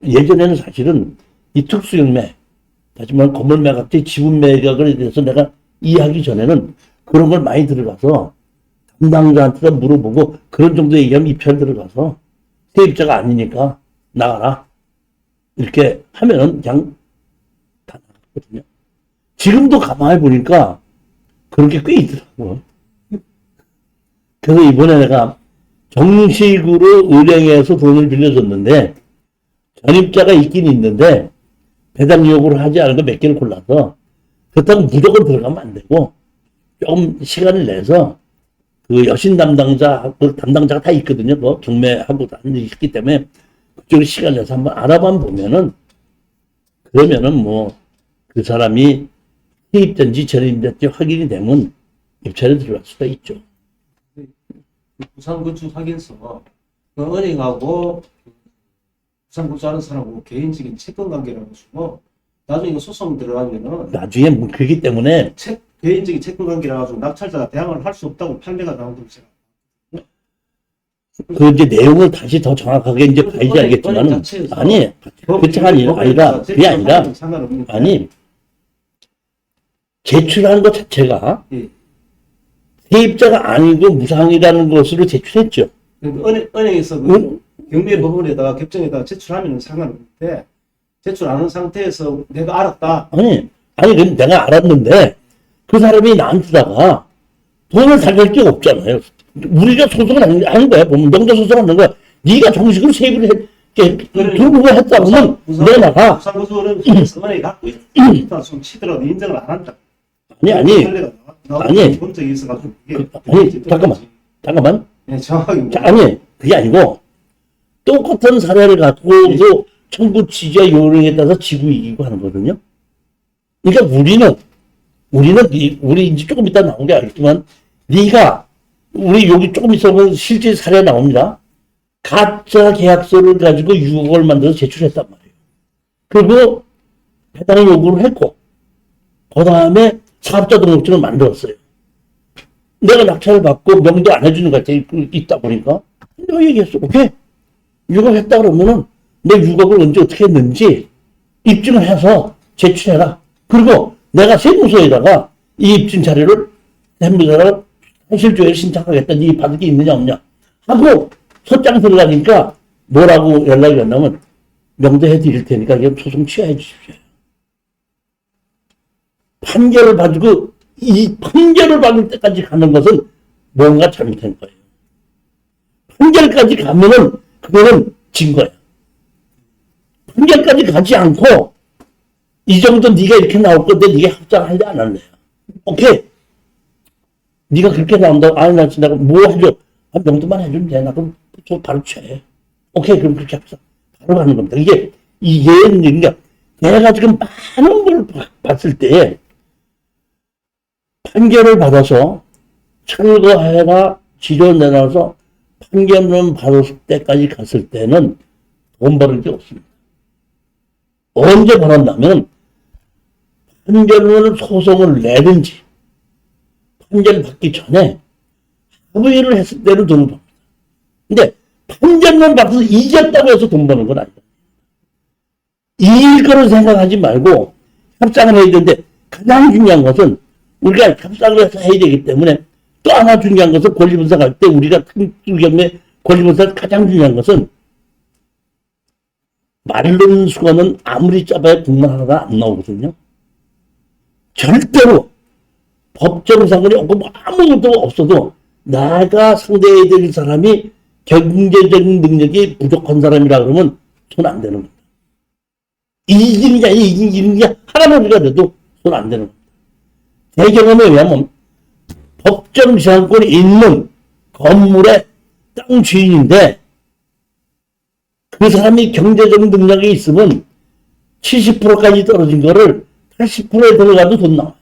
예전에는 사실은 이 특수경매, 하지만 건물매각제 지분매각에 대해서 내가 이해하기 전에는 그런 걸 많이 들어가서 담당자한테 물어보고 그런 정도 얘기하면 입찰 들어가서 세입자가 아니니까 나가라. 이렇게 하면은 그냥 다 나갔거든요. 지금도 가만히 보니까 그런 게 꽤 있더라고. 그래서 이번에 내가 정식으로 은행에서 돈을 빌려줬는데 전입자가 있긴 있는데 배당 요구를 하지 않은 거 몇 개를 골라서 그렇다고 무조건 들어가면 안 되고 조금 시간을 내서 그 여신 담당자가 다 있거든요. 그 경매하고 다 있기 때문에 그쪽으로 시간 내서 한번 알아봐 보면은 그러면은 뭐 그 사람이 세입자인지 전입자인지 확인이 되면 입찰에 들어갈 수가 있죠. 부산건축 확인서 그 은행하고 부산건축하는 사람하고 개인적인 채권 관계라고 주고 나중에 이거 소송 들어가면은 나중에 뭐 그렇기 때문에 개인적인 채권 관계라 가지고 낙찰자가 대항을 할 수 없다고 판례가 나오고 제가 그 이제 내용을 다시 더 정확하게 이제 봐야지 알겠지만은 아니 그게 아니라 그게 아니라 아니 제출한 것 자체가 예. 세입자가 아니고 무상이라는 것으로 제출했죠. 은행에서 그 경매 법원에다가 결정에다가 제출하면 상관없는데 제출 안 한 상태에서 내가 알았다. 아니 그럼 내가 알았는데 그 사람이 나한테다가 돈을 달랠 게 없잖아요. 우리가 소송을 하는 거야. 보면 명도 소송하는 거야. 네가 정식으로 세입을 들어오고 했다 그러면 내가 부산건축은 은행이 갖고 있다. 좀 치더라도 인정을 안 한다. 아니 본 적이 있어가지고 아니 잠깐만 네, 정확하게 아니 그게 아니고 똑같은 사례를 갖고도 청구 취지와 요령에 따라서 지고 이기고 하는 거거든요. 그러니까 우리 이제 조금 이따 나온 게 알겠지만 네가 우리 여기 조금 있어보면 실제 사례 나옵니다. 가짜 계약서를 가지고 6억을 만들어서 제출했단 말이에요. 그리고 배당 요구를 했고, 그 다음에 사업자 등록증을 만들었어요. 내가 낙찰을 받고 명도 안 해주는 것 같아, 있다 보니까. 내가 얘기했어. 오케이. 6억 했다 그러면은 내 6억을 언제 어떻게 했는지 입증을 해서 제출해라. 그리고 내가 세무서에다가 이 입증 자료를 세무서에다가 현실조회를 신청하겠다. 네 받을 게 있느냐 없냐 하고 소장 들어가니까 뭐라고 연락이 왔냐면 명도해 드릴 테니까 그냥 소송 취하해 주십시오. 판결을 받고 이 판결을 받을 때까지 가는 것은 뭔가 잘못한 거예요. 판결까지 가면은 그거는 진 거야. 판결까지 가지 않고 이 정도 네가 이렇게 나올 건데 네가 협상할래 안 할래? 오케이. 네가 그렇게 나온다고 아니 나 진짜 뭐 해줘? 아, 명도만 해주면 돼. 나 그럼 저 바로 취해. 오케이 그럼 그렇게 합시다. 바로 가는 겁니다. 이게 그러니까 내가 지금 많은 걸 봤을 때 판결을 받아서 철거해라 지료 내놔서 판결문 받았을 때까지 갔을 때는 돈 버는 게 없습니다. 언제 벌었냐면 판결문을 소송을 내든지 판결 받기 전에 합의를 했을 때는 돈을 법니다. 근데 판결문 받아서 이겼다고 해서 돈 버는 건 아니다. 이길 거를 생각하지 말고 협상을 해야 되는데 가장 중요한 것은 우리가 협상을 해서 해야 되기 때문에 또 하나 중요한 것은 권리분석할 때 우리가 특수경매 권리분석 가장 중요한 것은 마른 수건은 아무리 짜봐야 국물 하나가 안 나오거든요. 절대로 법적 상관이 없고 뭐 아무것도 없어도 나가 상대해야 될 사람이 경제적인 능력이 부족한 사람이라 그러면 손 안 대는 겁니다. 이기는 게 아니라 이기는 게 하나만 우리가 돼도 손 안 대는 겁니다. 제 경험에 의하면 법정 지상권이 있는 건물의 땅 주인인데 그 사람이 경제적인 능력이 있으면 70%까지 떨어진 거를 80%에 들어가도 돈 나와요.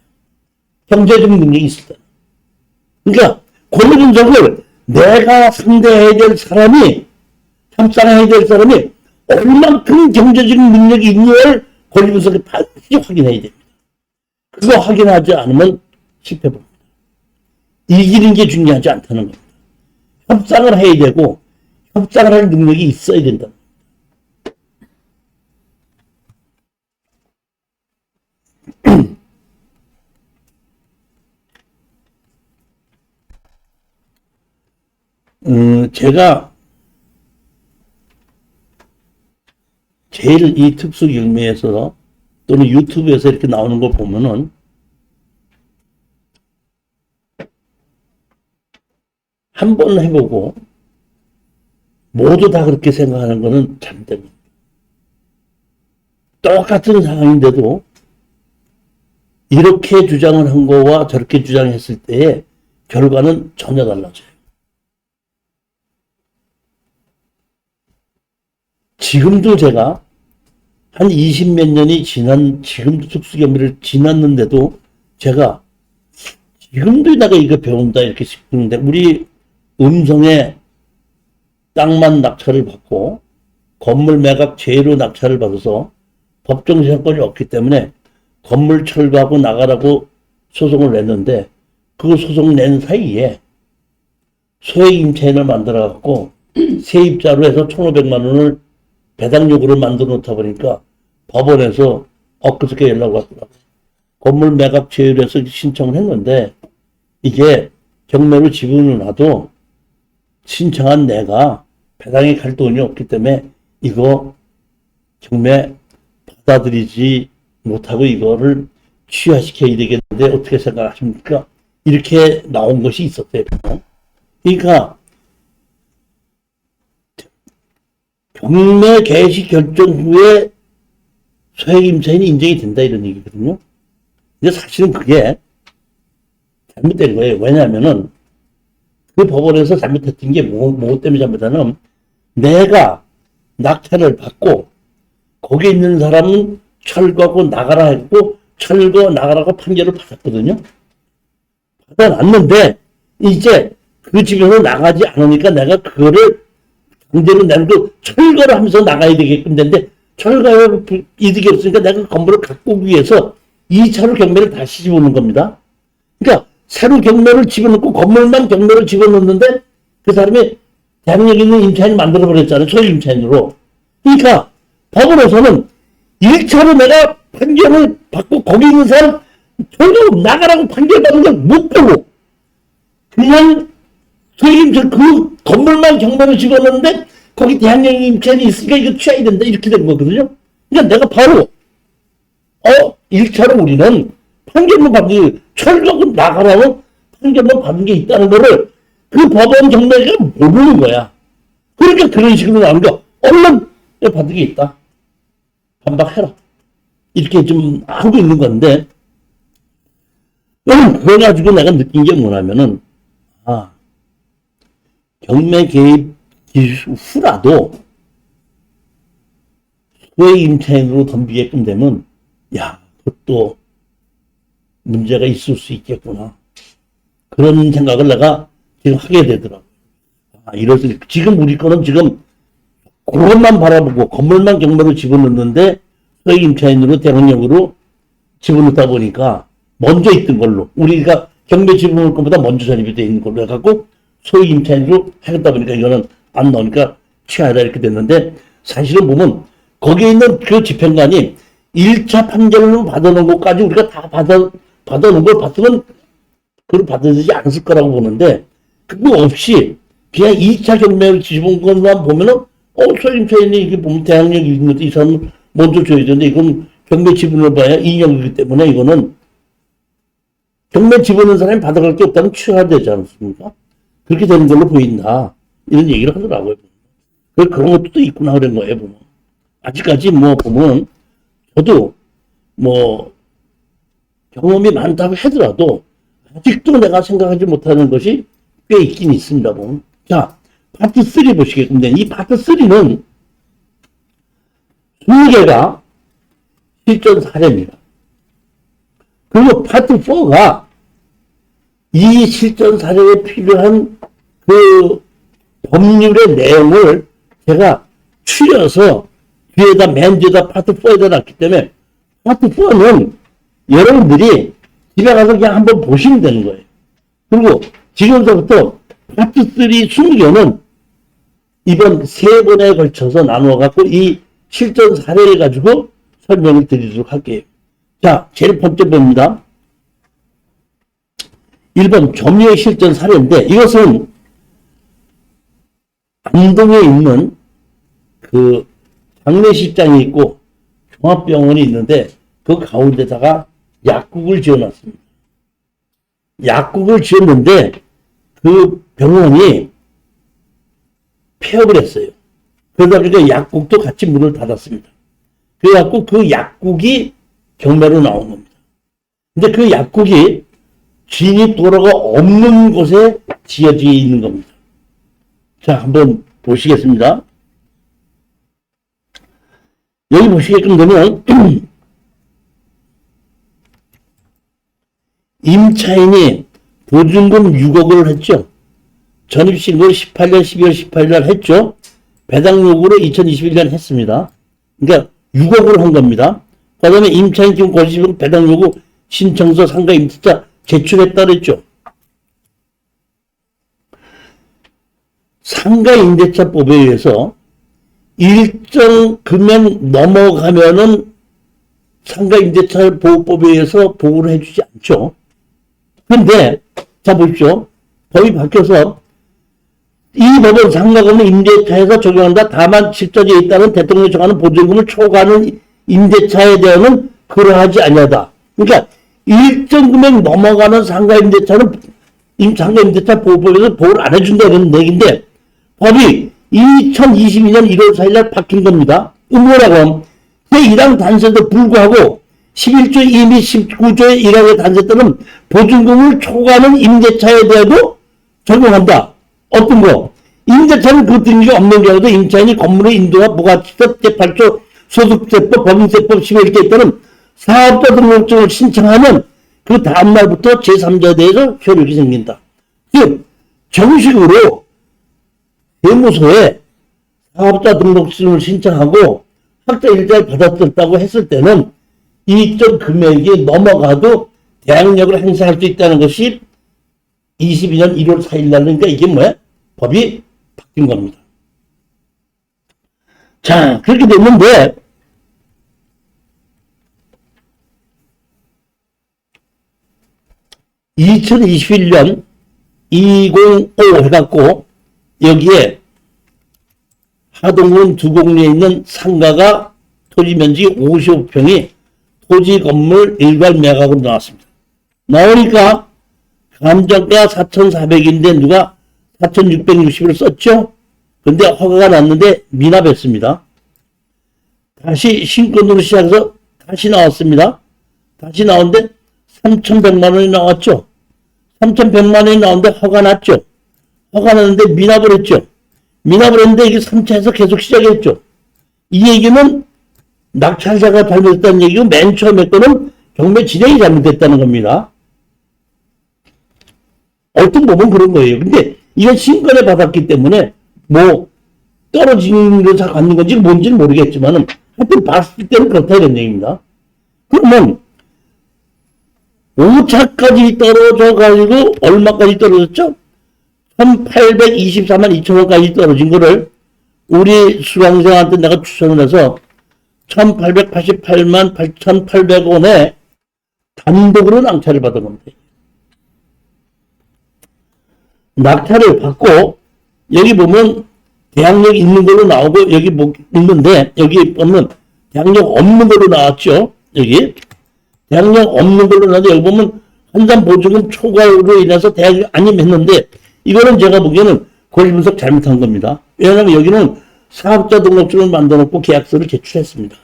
경제적인 능력이 있을 때. 그러니까 권리분석을 내가 상대해야 될 사람이 협상해야 될 사람이 얼만큼 경제적인 능력이 있느냐를 권리분석에 반드시 확인해야 됩니다. 그거 확인하지 않으면 실패합니다. 이기는 게 중요하지 않다는 겁니다. 협상을 해야 되고 협상을 할 능력이 있어야 된다. 제가 제일 이 특수경매에서 또는 유튜브에서 이렇게 나오는 거 보면은 한 번 해보고 모두 다 그렇게 생각하는 거는 잘못됩니다. 똑같은 상황인데도 이렇게 주장을 한 거와 저렇게 주장했을 때의 결과는 전혀 달라져요. 지금도 제가 한 20몇 년이 지금도 특수경매를 지났는데도 제가 지금도 내가 이거 배운다 이렇게 싶은데 우리 음성에 땅만 낙찰을 받고 건물 매각 제로 낙찰을 받아서 법정 지상권이 없기 때문에 건물 철거하고 나가라고 소송을 냈는데 그 소송 낸 사이에 소액임차인을 만들어 갖고 세입자로 해서 1,500만 원을 배당 요구를 만들어 놓다 보니까 법원에서 엊그저께 연락 왔더라고요. 건물 매각 제외해서 신청을 했는데 이게 경매로 지분을 놔도 신청한 내가 배당에 갈 돈이 없기 때문에 이거 경매 받아들이지 못하고 이거를 취하시켜야 되겠는데 어떻게 생각하십니까? 이렇게 나온 것이 있었대요. 그러니까 경매 개시 결정 후에 소액임차인이 인정이 된다 이런 얘기거든요. 근데 사실은 그게 잘못된 거예요. 왜냐하면은 그 법원에서 잘못했던 게 뭐 때문에 잘못하냐면 내가 낙찰을 받고 거기 있는 사람은 철거하고 나가라 했고 철거 나가라고 판결을 받았거든요. 받아놨는데 이제 그 집에서 나가지 않으니까 내가 그거를 강제로 내고 철거를 하면서 나가야 되게끔 되는데 철거에 이득이 없으니까 내가 건물을 갖고 오기 위해서 2차로 경매를 다시 집어넣는 겁니다. 그러니까 새로 경매를 집어넣고 건물만 경매를 집어넣는데 그 사람이 대한민국에 있는 임차인이 만들어버렸잖아요. 소유 임차인으로. 그러니까 법으로서는 1차로 내가 판결을 받고 거기 있는 사람 전부 나가라고 판결받는 걸 못 보고 그냥 소유 임차인 그 건물만 경매를 집어넣는데 거기 대한민국 임차인이 있으니까 이거 취하야 된다 이렇게 된 거거든요. 그러니까 내가 바로 1차로 우리는 판결만 받는 철거하고 나가라고 판결만 받는 게 있다는 거를 그 법원 경매가 모르는 거야. 그러니까 그런 식으로 나오는 거 얼른 받은 게 있다. 반박해라. 이렇게 좀 하고 있는 건데 그래가지고 내가 느낀 게 뭐냐면은 경매 개입 후라도 소액 임차인으로 덤비게끔 되면 그것도 문제가 있을 수 있겠구나. 그런 생각을 내가 지금 하게 되더라고. 이래서 지금 우리 거는 지금 그것만 바라보고 건물만 경매로 집어넣는데 소액 임차인으로 대관령으로 집어넣다 보니까 먼저 있던 걸로 우리가 경매 집어넣을 것보다 먼저 자립이 되어 있는 걸로 해갖고 소액 임차인으로 하겠다 보니까 이거는 안 나오니까 취하다 이렇게 됐는데 사실은 보면 거기에 있는 그 집행관이 1차 판결로 받아놓은 것까지 우리가 다 받아놓은 걸 봤으면 그걸 받아들이지 않았을 거라고 보는데 그거 없이 그냥 2차 경매를 집은 것만 보면은 소액 임차인이 이게 보면 대항력이 있는데 이 사람은 먼저 줘야 되는데 이건 경매 지분을 봐야 인형이기 때문에 이거는 경매 지분은 사람이 받아갈 게 없다면 취하되지 않습니까? 그렇게 되는 걸로 보인다. 이런 얘기를 하더라고요. 그런 것도 또 있구나 그런 거예요. 보면. 아직까지 보면 저도 경험이 많다고 하더라도 아직도 내가 생각하지 못하는 것이 꽤 있긴 있습니다. 보면. 자, 파트 3 보시겠는데 이 파트 3는 20개가 실전 사례입니다. 그리고 파트 4가 이 실전 사례에 필요한 그 법률의 내용을 제가 추려서 뒤에다 맨 뒤에다 파트 4에다 놨기 때문에 파트 4는 여러분들이 집에 가서 그냥 한번 보시면 되는 거예요. 그리고 지금서부터 파트 3 20개는 이번 3번에 걸쳐서 나누어갖고 이 실전 사례를 가지고 설명을 드리도록 할게요. 자, 제일 번째 봅니다. 1번 점유의 실전 사례인데 이것은 안동에 있는 그 장례식장이 있고 종합병원이 있는데 그 가운데다가 약국을 지어놨습니다. 약국을 지었는데 그 병원이 폐업을 했어요. 그러다 보니까 약국도 같이 문을 닫았습니다. 그래갖고 그 약국이 경매로 나온 겁니다. 근데 그 약국이 진입도로가 없는 곳에 지어져 있는 겁니다. 자, 한번 보시겠습니다. 여기 보시게끔 되면 임차인이 보증금 6억을 했죠. 전입신고를 18년 12월 18일 했죠. 배당 요구를 2021년 했습니다. 그러니까 6억을 한 겁니다. 그 다음에 임차인 지금 거시면 배당 요구 신청서 상가 임대차 제출했다 그랬죠. 상가 임대차법에 의해서 일정 금액 넘어가면은 상가 임대차 보호법에 의해서 보호를 해주지 않죠. 근데 자 보십시오. 법이 바뀌어서 이 법은 상가금을 임대차에서 적용한다. 다만 실전에 있다는 대통령이 정하는 보증금을 초과하는 임대차에 대해서는 그러하지 아니하다. 그러니까 일정 금액 넘어가는 상가 임대차는 상가 임대차 보호법에서 보호를 안 해준다는 얘기인데 법이 2022년 1월 4일 날 바뀐 겁니다. 뭐라고? 제1항 단서에도 불구하고 11조 2 및 19조의 1항의 단서에 따른 보증금을 초과하는 임대차에 대해도 적용한다. 어떤 거? 임대차는 그 등기가 없는 경우도 임차인이 건물의 인도와 부가치세 제8조 소득세법, 법인세법 11개에 따른 사업자 등록증을 신청하면 그 다음날부터 제3자에 대해서 효력이 생긴다. 즉, 정식으로 세무서에 사업자 등록증을 신청하고 학자 일자를 받았었다고 했을 때는 이점 금액이 넘어가도 대항력을 행사할 수 있다는 것이 22년 1월 4일 날, 그러니까 이게 뭐야? 법이 바뀐 겁니다. 자, 그렇게 됐는데, 2021년 205 해갖고, 여기에 하동군 두곡리에 있는 상가가 토지면적이 55평이 토지 건물 일괄 매각으로 나왔습니다. 나오니까 감정가 4,400인데 누가 4,660을 썼죠? 근데 허가가 났는데 미납했습니다. 다시 신권으로 시작해서 다시 나왔습니다. 다시 나오는데 3,100만 원이 나왔죠. 3,100만 원이 나오는데 허가 났죠. 허가 났는데 미납을 했죠. 미납을 했는데 이게 3차에서 계속 시작했죠. 이 얘기는 낙찰자가 잘못했다는 얘기고 맨 처음에 거는 경매 진행이 잘못됐다는 겁니다. 어떤 보면 그런 거예요. 근데 이건 신권을 받았기 때문에 뭐 떨어지는 것을 갖는 건지 뭔지는 모르겠지만은 하여튼 봤을 때는 그렇다 이런 얘기입니다. 그러면 5차까지 떨어져가지고 얼마까지 떨어졌죠? 1,824만 2천 원까지 떨어진 거를 우리 수강생한테 내가 추천을 해서 1,888만 8,800원에 단독으로 낙찰을 받은 겁니다. 낙찰을 받고 여기 보면 대항력 있는 걸로 나오고 여기 뭐 있는데 여기 보면 대항력 없는 걸로 나왔죠. 여기 대항력 없는 걸로 나왔는데 여기 보면 한산 보증금 초과로 인해서 대항력 아님 했는데 이거는 제가 보기에는 권리 분석 잘못한 겁니다. 왜냐하면 여기는 사업자 등록증을 만들어 놓고 계약서를 제출했습니다.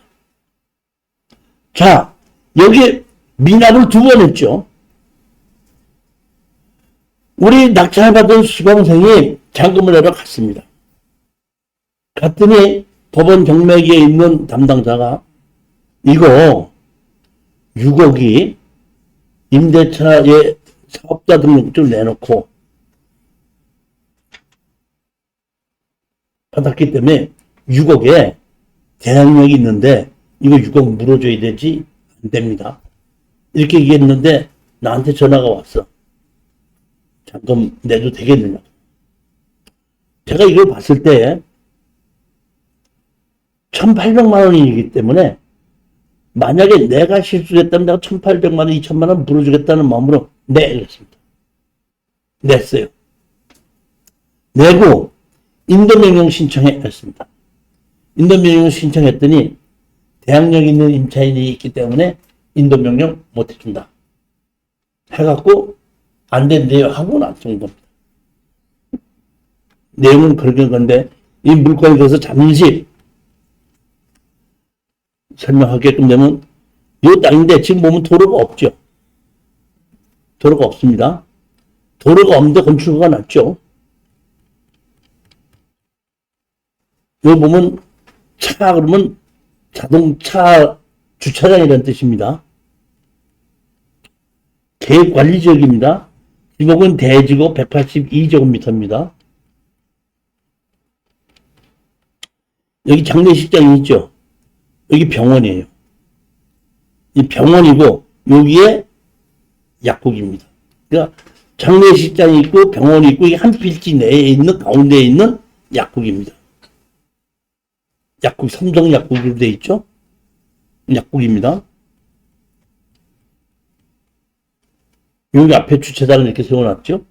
자, 여기 미납을 2번 했죠. 우리 낙찰받은 수강생이 잔금을 하러 갔습니다. 갔더니 법원 경매기에 있는 담당자가 이거 6억이 임대차에 사업자 등록증을 내놓고 받았기 때문에 6억에 대항력이 있는데 이거 6억 물어줘야 되지 안 됩니다. 이렇게 얘기했는데 나한테 전화가 왔어. 잔금 내도 되겠느냐. 제가 이걸 봤을 때 1,800만 원이기 때문에 만약에 내가 실수했다면 내가 1,800만 원, 2,000만 원 물어주겠다는 마음으로 그랬습니다. 냈어요. 내고 인도명령 신청했습니다. 인도명령 신청했더니 대항력 있는 임차인이 있기 때문에 인도명령 못 해준다. 해갖고 안 된대요 하고 놔둔 겁니다. 내용은 그런 건데 이 물건에 대해서 잠시 설명하게끔 되면 이 땅인데 지금 보면 도로가 없죠. 도로가 없습니다. 도로가 없는데 건축허가 났죠. 여기 보면 차 그러면 자동차 주차장이라는 뜻입니다. 계획관리지역입니다. 지목은 대지구 182제곱미터입니다. 여기 장례식장이 있죠. 여기 병원이에요. 이 병원이고 여기에 약국입니다. 그러니까 장례식장이 있고 병원이 있고 이게 한 필지 내에 있는 가운데에 있는 약국입니다. 약국 삼성 약국으로 되어 있죠. 약국입니다. 여기 앞에 주차장을 이렇게 세워놨죠.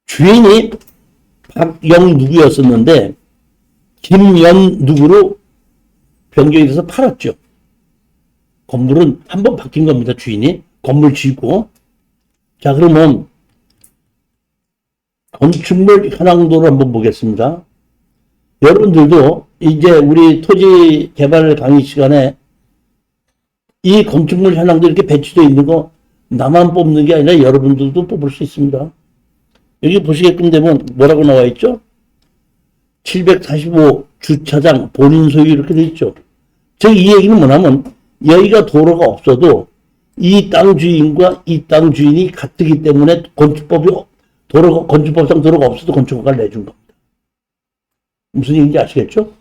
주인이 박영 누구였었는데 김연 누구로 변경이 돼서 팔았죠. 건물은 한번 바뀐 겁니다. 주인이 건물 짓고. 자, 그러면 건축물 현황도를 한번 보겠습니다. 여러분들도 이제 우리 토지 개발 강의 시간에 이 건축물 현황도 이렇게 배치되어 있는 거 나만 뽑는 게 아니라 여러분들도 뽑을 수 있습니다. 여기 보시게끔 되면 뭐라고 나와 있죠? 745 주차장 본인 소유 이렇게 돼 있죠. 즉 이 얘기는 뭐냐면 여기가 도로가 없어도 이 땅 주인과 이 땅 주인이 같기 때문에 건축법이 건축법상 도로가 없어도 건축허가를 내준 겁니다. 무슨 얘기인지 아시겠죠?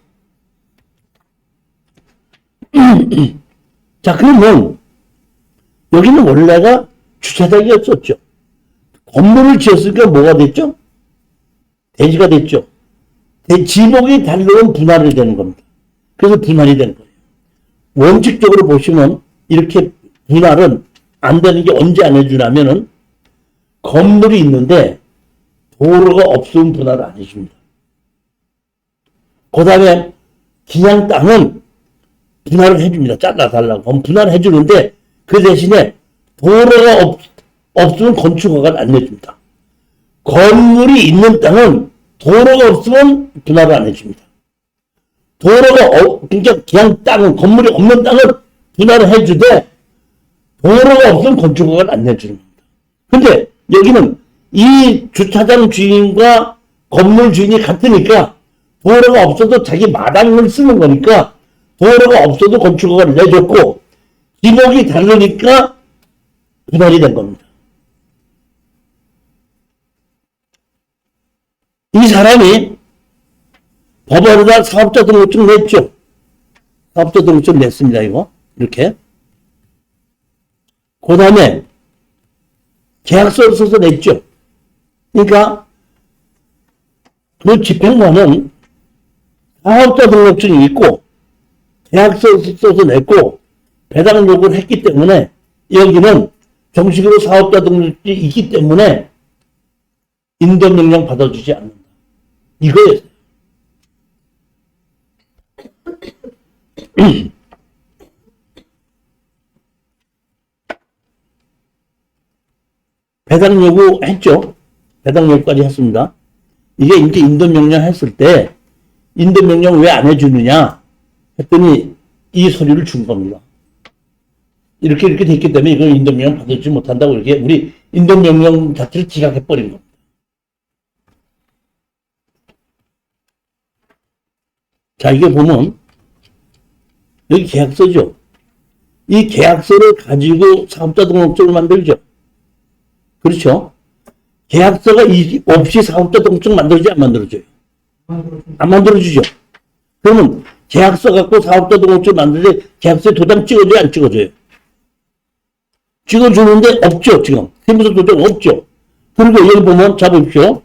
자, 그러면 여기는 원래가 주차장이었었죠. 건물을 지었으니까 뭐가 됐죠? 대지가 됐죠. 지목이 다르면 분할이 되는 겁니다. 그래서 분할이 되는 거예요. 원칙적으로 보시면 이렇게 분할은 안 되는 게 언제 안 해주냐면은 건물이 있는데 도로가 없으면 분할을 안 해줍니다. 그 다음에 그냥 땅은 분할을 해줍니다. 잘라달라고. 그럼 분할을 해주는데 그 대신에 도로가 없으면 건축허가를 안 내줍니다. 건물이 있는 땅은 도로가 없으면 분할을 안 해줍니다. 그러니까 그냥 땅은, 건물이 없는 땅은 분할을 해주되 도로가 없으면 건축허가를 안 내주는 겁니다. 근데 여기는 이 주차장 주인과 건물 주인이 같으니까 도로가 없어도 자기 마당을 쓰는 거니까 도로가 없어도 건축허가를 내줬고 지목이 다르니까 분할이 된 겁니다. 이 사람이 법원에다 사업자 등록증 냈죠. 사업자 등록증 냈습니다. 이거 이렇게. 그 다음에 계약서를 써서 냈죠. 그러니까 그 집행관은 사업자 등록증이 있고 계약서를 써서 냈고 배당 요구를 했기 때문에 여기는 정식으로 사업자 등록증이 있기 때문에 인도명령 받아주지 않는다. 이거였어요. 배당 요구 했죠. 배당 요구까지 했습니다. 이게 이제 인도명령 했을 때 인도명령 왜 안 해주느냐 했더니 이 서류를 준 겁니다. 이렇게 됐기 때문에 이걸 인도명령 받지 못한다고 이렇게 우리 인도명령 자체를 지각해버린 겁니다. 자, 이게 보면 여기 계약서죠. 이 계약서를 가지고 사업자 등록증을 만들죠. 그렇죠? 계약서가 없이 사업자 등록증 만들어지지 안 만들어져요? 안 만들어주죠. 그러면 계약서 갖고 사업자 등록증 만들 때 계약서에 도장 찍어줘요? 안 찍어줘요? 찍어주는데 없죠, 지금. 세무서 도장 없죠. 그리고 여기 보면, 잡으십시오.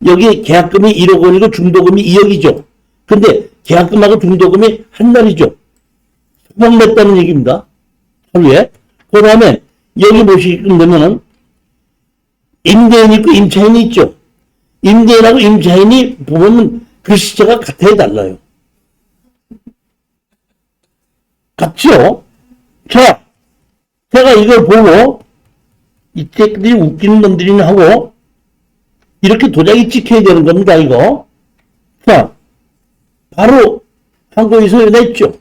여기 계약금이 1억 원이고 중도금이 2억이죠. 근데 계약금하고 중도금이 한 날이죠. 소방 냈다는 얘기입니다. 하루에. 그 다음에 여기 보시면 되면은 임대인이 있고 임차인이 있죠. 임대인하고 임차인이 보면 글씨체가 같아야 달라요. 같죠? 자, 제가 이걸 보고 이때까지 웃기는 놈들이나 하고 이렇게 도장이 찍혀야 되는 겁니다, 이거. 자, 바로 항고이소에 냈죠.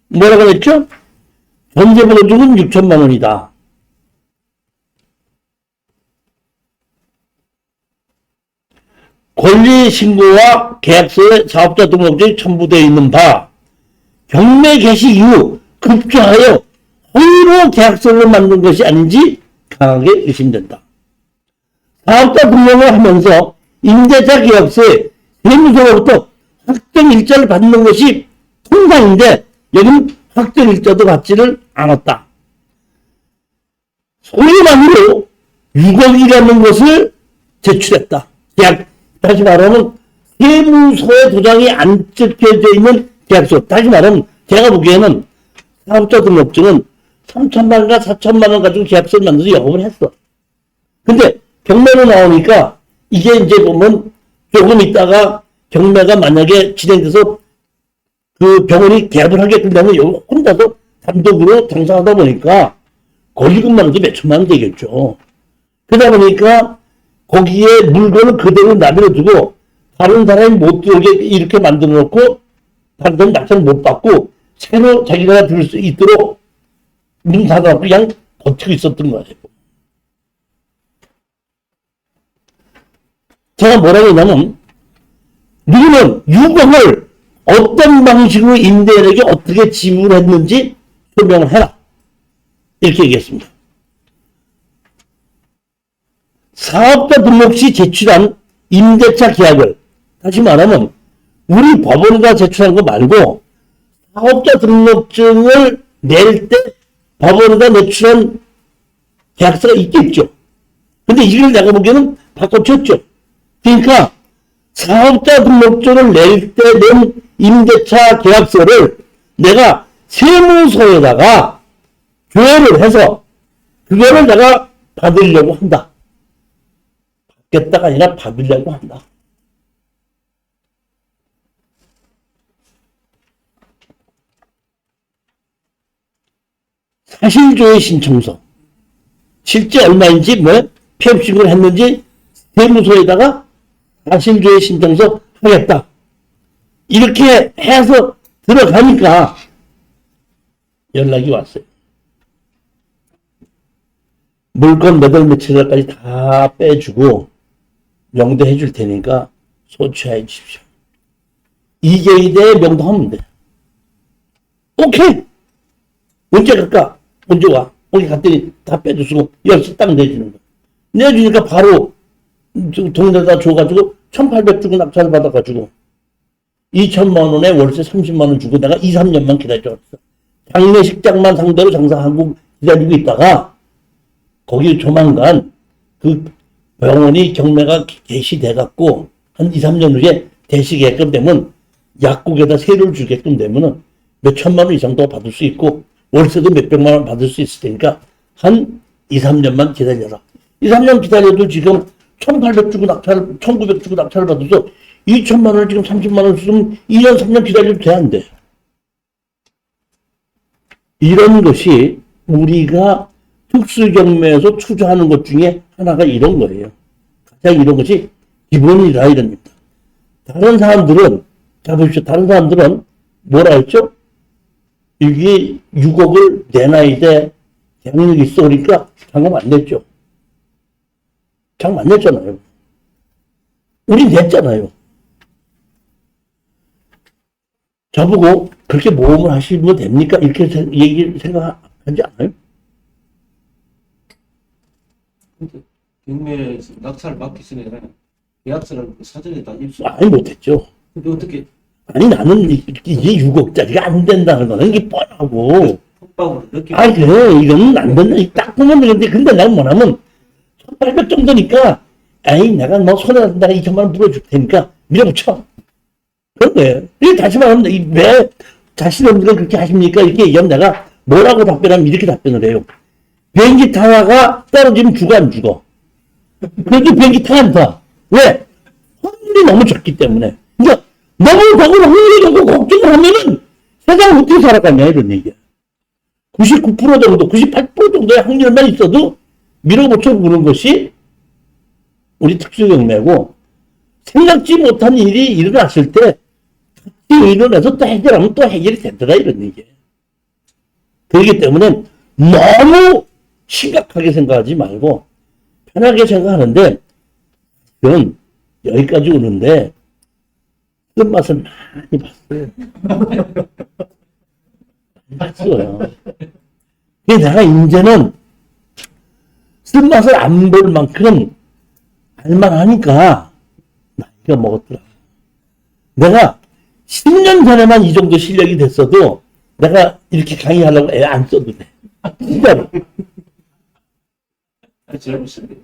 뭐라고 냈죠? 전세보증은 6천만 원이다. 권리신고와 계약서에 사업자 등록증이 첨부되어 있는 바 경매 개시 이후 급조하여 허위로 계약서를 만든 것이 아닌지 강하게 의심된다. 사업자 등록을 하면서 임대차 계약서에 세무서로부터 확정 일자를 받는 것이 통상인데 여기는 확정 일자도 받지를 않았다. 소리만으로 6억이라는 것을 제출했다. 다시 말하면 세무서에 도장이 안 찍혀져 있는 계약서. 다시 말하면 제가 보기에는 사업자 등록증은 3천만 원과 4천만 원 가지고 계약서를 만들어서 영업을 했어. 근데 경매로 나오니까 이게 이제 보면 조금 있다가 경매가 만약에 진행돼서 그 병원이 개업을 하게 되면 여기 혼자서 단독으로 장사하다 보니까 권리금만 해도 몇 천만 원 되겠죠. 그러다 보니까 거기에 물건을 그대로 남겨두고 다른 사람이 못 들어오게 이렇게 만들어 놓고 다른 사람이 낙찰을 못 받고 새로 자기가 들 수 있도록 문 닫아놓고 그냥 버티고 있었던 거예요. 제가 뭐라고 했냐면 누구는 6억을 어떤 방식으로 임대인에게 어떻게 지불했는지 설명을 해라. 이렇게 얘기했습니다. 사업자 등록 시 제출한 임대차 계약을 다시 말하면 우리 법원에다 제출한 거 말고 사업자 등록증을 낼 때 법원에다 제출한 계약서가 있겠죠. 근데 이걸 내가 보기에는 바꿔쳤죠. 그러니까 사업자 등록증을 낼 때 낸 임대차 계약서를 내가 세무서에다가 조회를 해서 그거를 내가 받으려고 한다. 받겠다가 아니라 받으려고 한다. 사실조회 신청서. 실제 얼마인지, 폐업신고를 했는지, 세무서에다가 사실조회 신청서 하겠다. 이렇게 해서 들어가니까 연락이 왔어요. 물건 몇 월 며칠 날까지 다 빼주고 명도해 줄 테니까 소취해 주십시오. 2개월 내에 명도하면 돼. 오케이! 언제 갈까? 언제 와? 거기 갔더니 다 빼주시고 열쇠 딱 내주는 거. 내주니까 바로 동네에다 줘가지고 1,800 주고 낙찰 받아가지고 2천만 원에 월세 30만 원 주고 내가 2, 3년만 기다렸어. 장례식장만 상대로 장사하고 기다리고 있다가 거기 조만간 그 병원이 경매가 개시돼갖고 한 2, 3년 후에 대시게끔 되면 약국에다 세를 주게끔 되면은 몇 천만 원 이상 더 받을 수 있고 월세도 몇 백만 원 받을 수 있을 테니까 한 2, 3년만 기다려라. 2, 3년 기다려도 지금 1,800 주고 낙찰, 1,900 주고 낙찰을 받아서 2천만 원을 지금 30만 원 주면 2년, 3년 기다려도 돼, 안 돼? 이런 것이 우리가 특수경매에서 투자하는 것 중에 하나가 이런 거예요. 가장 이런 것이 기본이라 이럽니다. 다른 사람들은, 자 보십시오. 다른 사람들은 뭐라 했죠? 이게 6억을 내놔야 계약력이 있어. 그러니까 장금 안 냈죠. 장금 안 냈잖아요. 우린 냈잖아요. 저보고 그렇게 모험을 하시면 됩니까? 이렇게 얘기 생각하지 않아요? 근데 경매에서 낙찰을 받기 전에 계약서를 사전에 다 입수. 아니, 못했죠. 근데 어떻게 아니, 나는 이게 6억짜리가 안 된다는 거는 이게 뻔하고. 폭박으로 느끼고. 아니, 그래. 이거는 안 된다. 딱 보면 되는데, 근데 내가 뭐냐면, 1,800 정도니까, 아이, 내가 뭐 손에 내가 2천만 원 물어줄 테니까 밀어붙여. 그런 거예요. 이게 다시 말하면, 왜 자신들은 그렇게 하십니까? 이렇게 얘기하면 내가 뭐라고 답변하면 이렇게 답변을 해요. 비행기 타다가 떨어지면 죽어, 안 죽어? 그래도 비행기 타, 안 타? 왜? 확률이 너무 적기 때문에. 그러니까 너무 적은 확률이 적고 걱정을 하면은 세상을 어떻게 살아가냐, 이런 얘기야. 99% 정도, 98% 정도의 확률만 있어도 밀어붙여 보는 것이 우리 특수경매고, 생각지 못한 일이 일어났을 때 같이 일어나서 또 해결하면 또 해결이 되더라, 이런 얘기예요. 그렇기 때문에 너무 심각하게 생각하지 말고 편하게 생각하는데, 이건 여기까지 오는데 끝맛을 많이 봤어요. 많이 봤어요. 그래서 내가 이제는 쓴맛을 안 볼 만큼 알만하니까 나이가 먹었더라. 내가 10년 전에만 이 정도 실력이 됐어도 내가 이렇게 강의하려고 애 안 써도 돼. 진짜로. 잘못했네.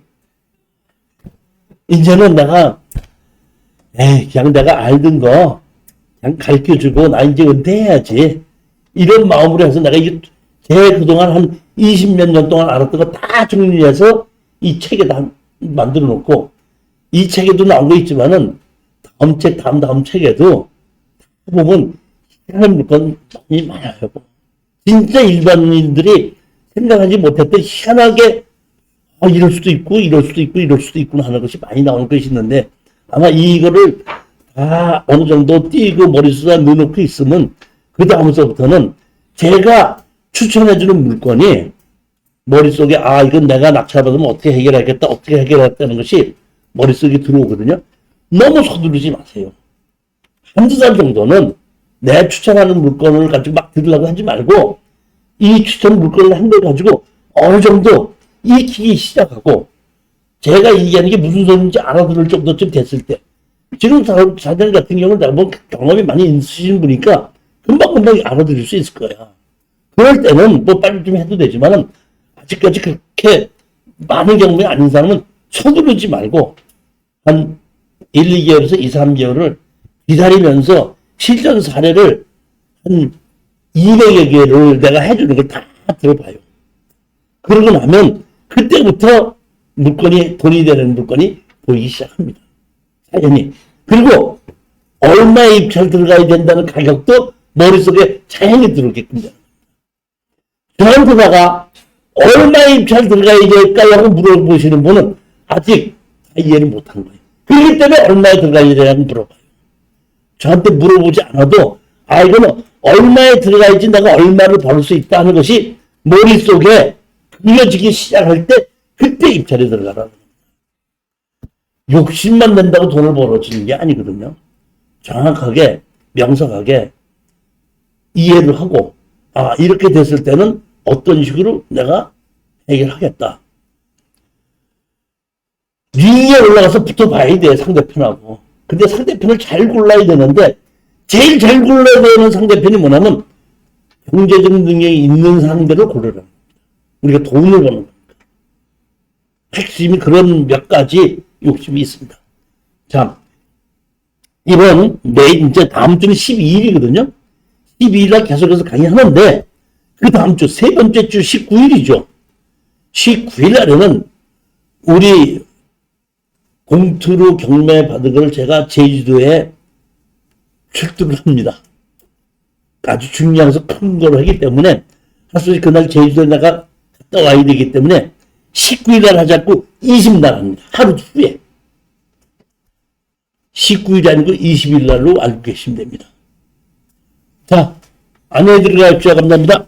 이제는 내가 그냥 내가 알던 거 그냥 가르쳐주고 나 이제 은퇴해야지. 이런 마음으로 해서 내가 제 그동안 한 20몇 년 동안 알았던 거 다 정리해서 이 책에다 만들어 놓고, 이 책에도 나온 거 있지만은 다음 책, 다음 책에도 보면 희한한 물건 많이 많아요. 진짜 일반인들이 생각하지 못했던 희한하게 이럴 수도 있고 이럴 수도 있고 이럴 수도 있고 하는 것이 많이 나오는 것이 있는데, 아마 이거를 다 어느 정도 띄고 머릿속에 넣어놓고 있으면 그 다음서부터는 제가 추천해주는 물건이 머릿속에 이건 내가 낙찰받으면 어떻게 해결하겠다, 어떻게 해결하겠다는 것이 머릿속에 들어오거든요. 너무 서두르지 마세요. 한두 달 정도는 내 추천하는 물건을 가지고 막 들으려고 하지 말고, 이 추천 물건을 한 걸 가지고 어느 정도 익히기 시작하고, 제가 얘기하는 게 무슨 소리인지 알아들을 정도쯤 됐을 때, 지금 사장 같은 경우는 내가 뭐 경험이 많이 있으신 분이니까 금방금방 알아들을 수 있을 거야. 그럴 때는 뭐 빨리 좀 해도 되지만은 아직까지 그렇게 많은 경험이 아닌 사람은 서두르지 말고 한 1, 2개월에서 2, 3개월을 기다리면서 실전 사례를 한 200여 개를 내가 해주는 걸 다 들어봐요. 그러고 나면 그때부터 물건이 돈이 되는 물건이 보이기 시작합니다. 당연히. 그리고 얼마에 입찰 들어가야 된다는 가격도 머릿속에 자연히 들어오게끔 됩니다. 저한테다가 얼마에 입찰 들어가야 될까요? 하고 물어보시는 분은 아직 이해를 못한 거예요. 그렇기 때문에 얼마에 들어가야 되냐고 물어봐요. 저한테 물어보지 않아도 이거는 얼마에 들어가야지 내가 얼마를 벌 수 있다 하는 것이 머릿속에 그려지기 시작할 때 그때 입찰에 들어가라는 겁니다. 욕심만 낸다고 돈을 벌어지는 게 아니거든요. 정확하게 명석하게 이해를 하고 이렇게 됐을 때는 어떤 식으로 내가 해결하겠다. 링에 올라가서 붙어봐야 돼 상대편하고. 근데 상대편을 잘 골라야 되는데 제일 잘 골라야 되는 상대편이 뭐냐면 경제적 능력이 있는 상대를 고르라. 우리가 돈을 버는 겁니다. 핵심이 그런 몇 가지 욕심이 있습니다. 자, 이제 다음 주는 12일이거든요. 12일날 계속해서 강의하는데 그 다음 주 세 번째 주 19일이죠. 19일 날에는 우리 공투로 경매 받은 걸 제가 제주도에 출두를 합니다. 아주 중요해서 큰 걸 하기 때문에 사실 그날 제주도에 내가 갔다 와야 되기 때문에 19일 날 하지 않고 20날 합니다. 하루 후에. 19일이 아니고 20일 날로 알고 계시면 됩니다. 자, 안에 들어가십시오. 감사합니다.